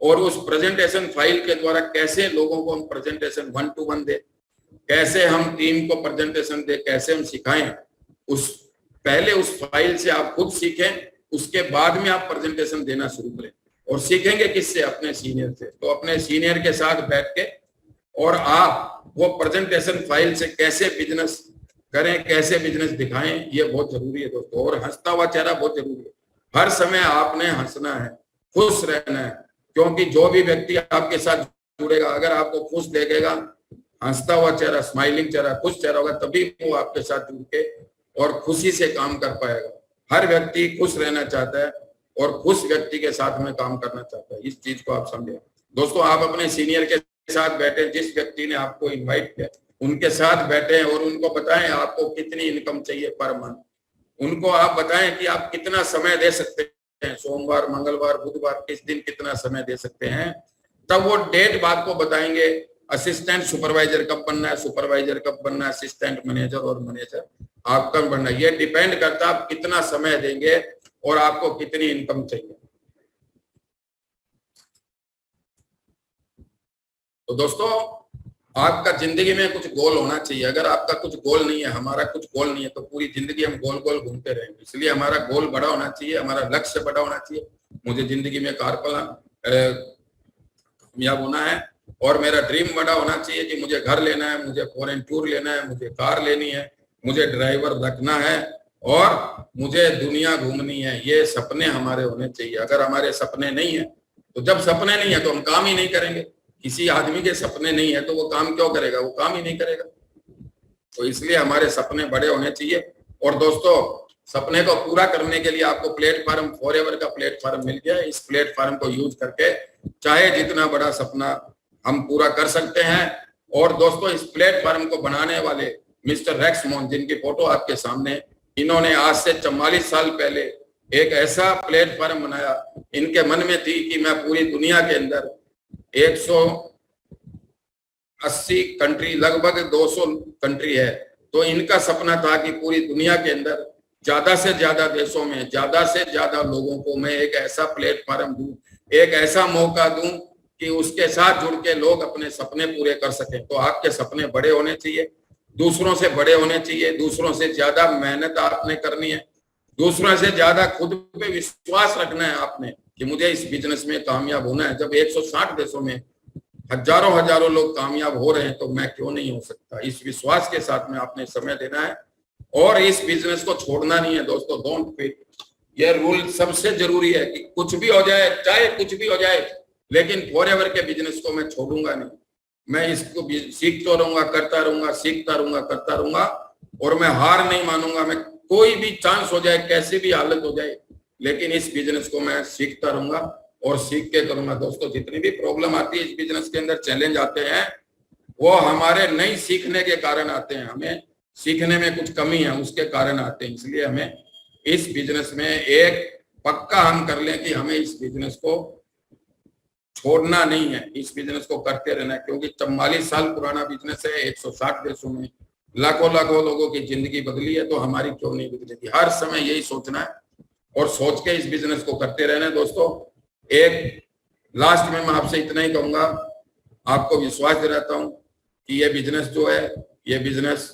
और उस प्रेजेंटेशन फाइल के द्वारा कैसे लोगों को हम प्रेजेंटेशन 1 to 1 दे, कैसे हम टीम को प्रेजेंटेशन दे, कैसे हम सिखाएं, उस पहले उस फाइल से आप खुद सीखें, उसके बाद में आप प्रेजेंटेशन देना शुरू करें। और सीखेंगे किससे? अपने सीनियर से। तो अपने सीनियर के साथ बैठ के और आप वो प्रेजेंटेशन फाइल से कैसे बिजनेस करें, कैसे बिजनेस दिखाएं, ये बहुत जरूरी है दोस्तों। और हंसता हुआ चेहरा बहुत जरूरी है, हर समय आपने हंसना है, खुश रहना है, क्योंकि जो भी व्यक्ति आपके साथ जुड़ेगा अगर आपको खुश देखेगा, हंसता हुआ चेहरा, स्माइलिंग चेहरा, खुश चेहरा होगा, तभी वो आपके साथ जुड़ के और खुशी से काम कर पाएगा। हर व्यक्ति खुश रहना चाहता है और खुश व्यक्ति के साथ में काम करना चाहता है, इस चीज को आप समझें दोस्तों। आप अपने सीनियर के साथ बैठे, जिस व्यक्ति ने आपको इनवाइट किया उनके साथ बैठे और उनको बताएं आपको कितनी इनकम चाहिए पर मंथ। उनको आप बताएं कि आप कितना समय दे सकते हैं, सोमवार, मंगलवार, बुधवार, किस दिन कितना समय दे सकते हैं, तब वो डेट बात को बताएंगे। असिस्टेंट सुपरवाइजर कब बनना है, सुपरवाइजर कब बनना है, असिस्टेंट मैनेजर और मैनेजर आप कब बनना है, ये डिपेंड करता है आप कितना समय देंगे और आपको कितनी इनकम चाहिए। तो दोस्तों आपका जिंदगी में कुछ गोल होना चाहिए। अगर आपका कुछ गोल नहीं है, हमारा कुछ गोल नहीं है, तो पूरी जिंदगी हम गोल गोल घूमते रहेंगे। इसलिए हमारा गोल बड़ा होना चाहिए, हमारा लक्ष्य बड़ा होना चाहिए। मुझे जिंदगी में कामयाब होना है और मेरा ड्रीम बड़ा होना चाहिए कि मुझे घर लेना है, मुझे फॉरेन टूर लेना है, मुझे कार लेनी है, मुझे ड्राइवर रखना है और मुझे दुनिया घूमनी है। ये सपने हमारे होने चाहिए। अगर हमारे सपने नहीं है, तो जब सपने नहीं है तो हम काम ही नहीं करेंगे। किसी आदमी के सपने नहीं है तो वो काम क्यों करेगा, वो काम ही नहीं करेगा। तो इसलिए हमारे सपने बड़े होने चाहिए। और दोस्तों सपने को पूरा करने के लिए आपको प्लेटफॉर्म फॉरएवर का प्लेटफॉर्म मिल गया है। इस प्लेटफॉर्म को यूज करके चाहे जितना बड़ा सपना हम पूरा कर सकते हैं। और दोस्तों इस प्लेटफॉर्म को बनाने वाले मिस्टर रेक्समोन, जिनकी फोटो आपके सामने, इन्होंने आज से 44 साल पहले एक ऐसा प्लेटफॉर्म बनाया। इनके मन में थी कि मैं पूरी दुनिया के अंदर 180 कंट्री, लगभग 200 कंट्री है, तो इनका सपना था कि पूरी दुनिया के अंदर ज्यादा से ज्यादा देशों में ज्यादा से ज्यादा लोगों को मैं एक ऐसा प्लेटफॉर्म दूं, एक ऐसा मौका दूं कि उसके साथ जुड़ के लोग अपने सपने पूरे कर सकें। तो आपके सपने बड़े होने चाहिए, दूसरों से बड़े होने चाहिए, दूसरों से ज्यादा मेहनत आपने करनी है, दूसरों से ज्यादा खुद पे विश्वास रखना है आपने कि मुझे इस बिजनेस में कामयाब होना है। जब 160 देशों में हजारों हजारों लोग कामयाब हो रहे हैं तो मैं क्यों नहीं हो सकता। इस विश्वास के साथ में आपने समय देना है और इस बिजनेस को छोड़ना नहीं है दोस्तों। डोंट क्विट, ये रूल सबसे जरूरी है कि कुछ भी हो जाए, चाहे कुछ भी हो जाए, लेकिन फॉरएवर के बिजनेस को मैं छोड़ूंगा नहीं। मैं इसको सीखता रहूंगा, करता रहूंगा, सीखता रहूंगा, करता रहूंगा और मैं हार नहीं मानूंगा। मैं कोई भी चांस हो जाए, कैसी भी हालत हो जाए, लेकिन इस बिजनेस को मैं सीखता रहूंगा और सीख के करूंगा। दोस्तों, जितनी भी प्रॉब्लम आती है इस बिजनेस के अंदर, चैलेंज आते हैं, वो हमारे नहीं सीखने के कारण आते हैं। हमें सीखने में कुछ कमी है, उसके कारण आते हैं। इसलिए हमें इस बिजनेस में एक पक्का हम कर लें कि हमें इस बिजनेस को छोड़ना नहीं है, इस बिजनेस को करते रहना है। क्योंकि 44 साल पुराना बिजनेस है, 160 देशों में लाखों लाखों लोगों की जिंदगी बदली है, तो हमारी क्यों नहीं बदलेगी। हर समय यही सोचना है और सोच के इस बिजनेस को करते रहना है। दोस्तों, एक लास्ट में मैं आपसे इतना ही कहूंगा, आपको विश्वास दिलाता हूं कि ये बिजनेस जो है, ये बिजनेस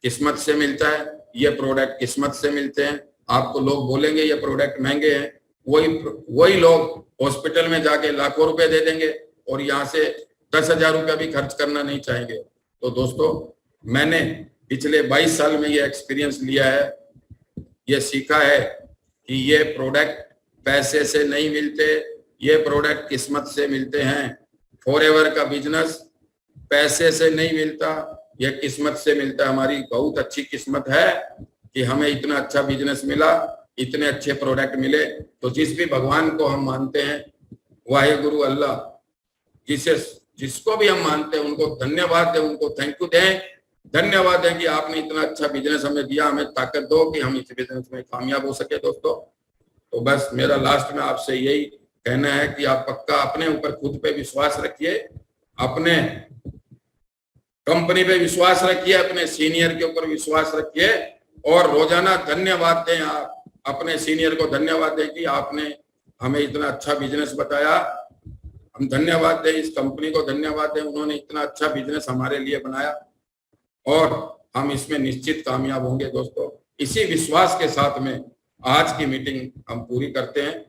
किस्मत से मिलता है, ये प्रोडक्ट किस्मत से मिलते हैं। आपको लोग बोलेंगे ये प्रोडक्ट महंगे हैं, वही लोग हॉस्पिटल में जाके लाखों रुपए दे देंगे और यहाँ से 10,000 रुपया भी खर्च करना नहीं चाहेंगे। तो दोस्तों, मैंने पिछले 22 साल में ये एक्सपीरियंस लिया है, ये सीखा है कि ये प्रोडक्ट पैसे से नहीं मिलते, ये प्रोडक्ट किस्मत से मिलते हैं। फॉरएवर का बिजनेस पैसे से नहीं मिलता, ये किस्मत से मिलता है। हमारी बहुत अच्छी किस्मत है कि हमें इतना अच्छा बिजनेस मिला, इतने अच्छे प्रोडक्ट मिले। तो जिस भी भगवान को हम मानते हैं, वाहेगुरु अल्लाह, जिसको भी हम मानते हैं, उनको धन्यवाद दें, उनको थैंक यू दें, धन्यवाद दें कि आपने इतना अच्छा बिजनेस हमें दिया, हमें ताकत दो कि हम इस बिजनेस में कामयाब हो सके। दोस्तों, तो बस मेरा लास्ट में आपसे यही कहना है कि आप पक्का अपने ऊपर खुद पे विश्वास रखिए, अपने कंपनी पे विश्वास रखिए, अपने सीनियर के ऊपर विश्वास रखिए और रोजाना धन्यवाद दें। आप अपने सीनियर को धन्यवाद दें कि आपने हमें इतना अच्छा बिजनेस बताया। हम धन्यवाद दें, इस कंपनी को धन्यवाद दें, उन्होंने इतना अच्छा बिजनेस हमारे लिए बनाया और हम इसमें निश्चित कामयाब होंगे। दोस्तों, इसी विश्वास के साथ में आज की मीटिंग हम पूरी करते हैं।